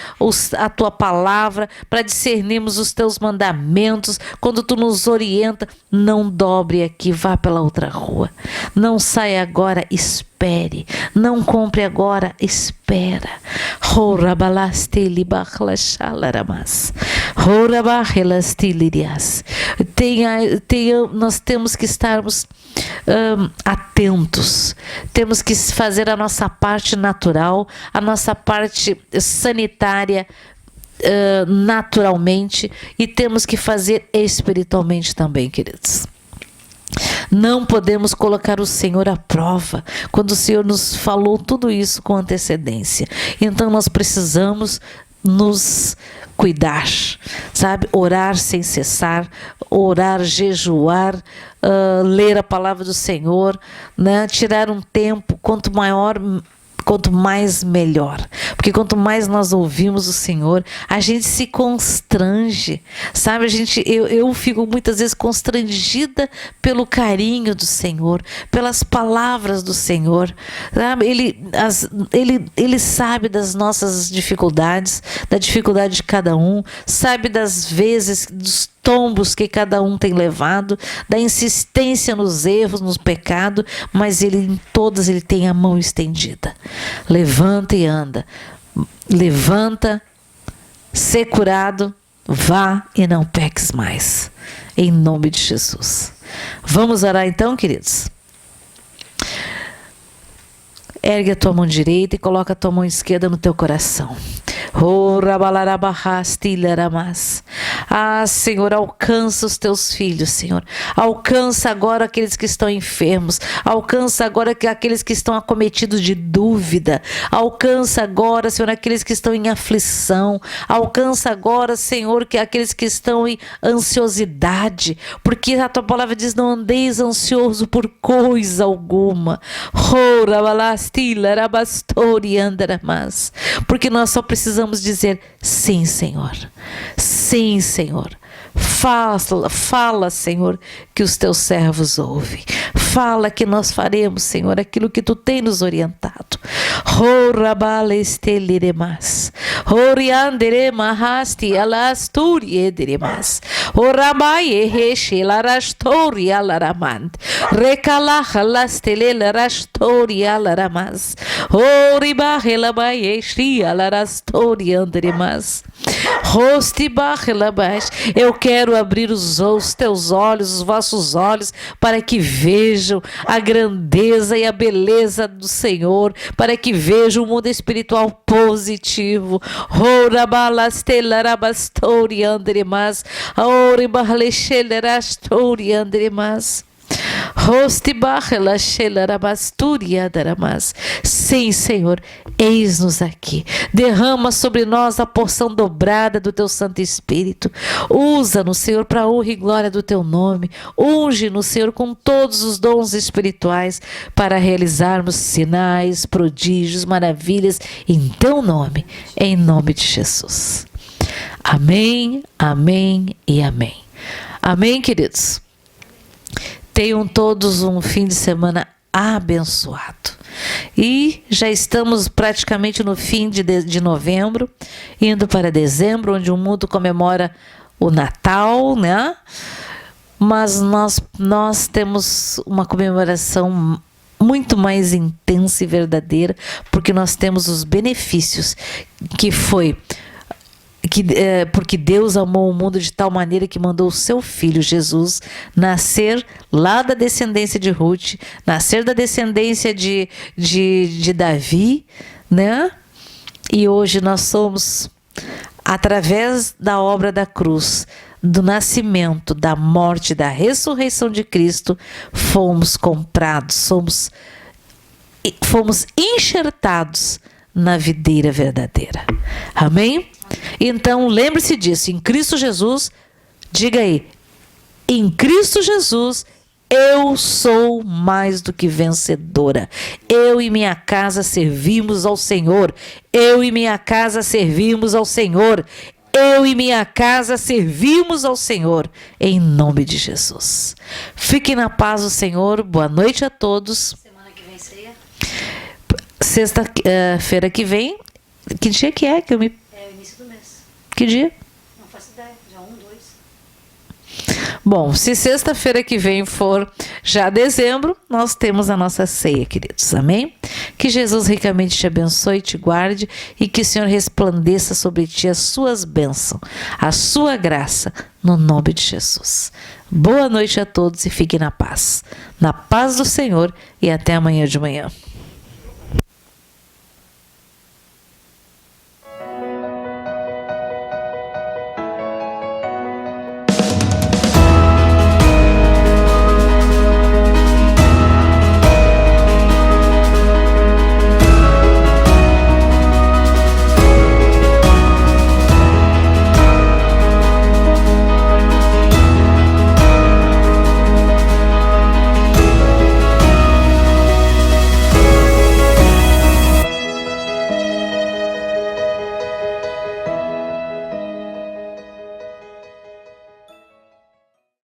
a tua palavra, para discernirmos os teus mandamentos. Quando tu nos orienta, não dobre aqui, vá pela outra rua. Não saia agora, espere. Não compre agora, espera. Nós temos que estarmos atentos, temos que fazer a nossa parte natural, a nossa parte sanitária naturalmente, e temos que fazer espiritualmente também, queridos. Não podemos colocar o Senhor à prova quando o Senhor nos falou tudo isso com antecedência. Então nós precisamos nos cuidar, sabe? Orar sem cessar, orar, jejuar, ler a palavra do Senhor, né? Tirar um tempo, quanto mais melhor, porque quanto mais nós ouvimos o Senhor, a gente se constrange, sabe? Eu fico muitas vezes constrangida pelo carinho do Senhor, pelas palavras do Senhor, sabe? Ele sabe das nossas dificuldades, da dificuldade de cada um, sabe das vezes, dos tombos que cada um tem levado, da insistência nos erros, nos pecados, mas em todas ele tem a mão estendida. Levanta e anda. Levanta, sê curado, vá e não peques mais. Em nome de Jesus. Vamos orar então, queridos? Ergue a tua mão direita e coloca a tua mão esquerda no teu coração. Ah, Senhor, alcança os teus filhos, Senhor. Alcança agora aqueles que estão enfermos. Alcança agora aqueles que estão acometidos de dúvida. Alcança agora, Senhor, aqueles que estão em aflição. Alcança agora, Senhor, aqueles que estão em ansiosidade. Porque a tua palavra diz: não andeis ansioso por coisa alguma. Porque nós só precisamos dizer: sim, Senhor. Sim, Senhor. Fala, Senhor, que os teus servos ouvem. Fala que nós faremos, Senhor, aquilo que tu tem nos orientado. Eu quero abrir os teus olhos, os vossos olhos, para que vejam a grandeza e a beleza do Senhor, para que vejam o mundo espiritual positivo. Sim, Senhor, eis-nos aqui. Derrama sobre nós a porção dobrada do Teu Santo Espírito. Usa-nos, Senhor, para a honra e glória do Teu nome. Unge-nos, Senhor, com todos os dons espirituais para realizarmos sinais, prodígios, maravilhas em Teu nome, em nome de Jesus. Amém, amém e amém. Amém, queridos? Tenham todos um fim de semana abençoado. E já estamos praticamente no fim de novembro, indo para dezembro, onde o mundo comemora o Natal, né? Mas nós temos uma comemoração muito mais intensa e verdadeira, porque nós temos os benefícios porque Deus amou o mundo de tal maneira que mandou o seu Filho Jesus nascer lá da descendência de Ruth, nascer da descendência de Davi, né? E hoje nós somos, através da obra da cruz, do nascimento, da morte, da ressurreição de Cristo, fomos comprados, fomos enxertados na videira verdadeira. Amém? Então, lembre-se disso, em Cristo Jesus, diga aí, em Cristo Jesus, eu sou mais do que vencedora. Eu e minha casa servimos ao Senhor. Eu e minha casa servimos ao Senhor. Eu e minha casa servimos ao Senhor, em nome de Jesus. Fiquem na paz do Senhor, boa noite a todos. Semana que vem ceia? Sexta-feira que vem, que dia que é? É o início do mês. Que dia? Não faço ideia, já 1, 2. Bom, se sexta-feira que vem for já dezembro, nós temos a nossa ceia, queridos. Amém? Que Jesus ricamente te abençoe, te guarde e que o Senhor resplandeça sobre ti as suas bênçãos, a sua graça, no nome de Jesus. Boa noite a todos e fiquem na paz. Na paz do Senhor e até amanhã de manhã.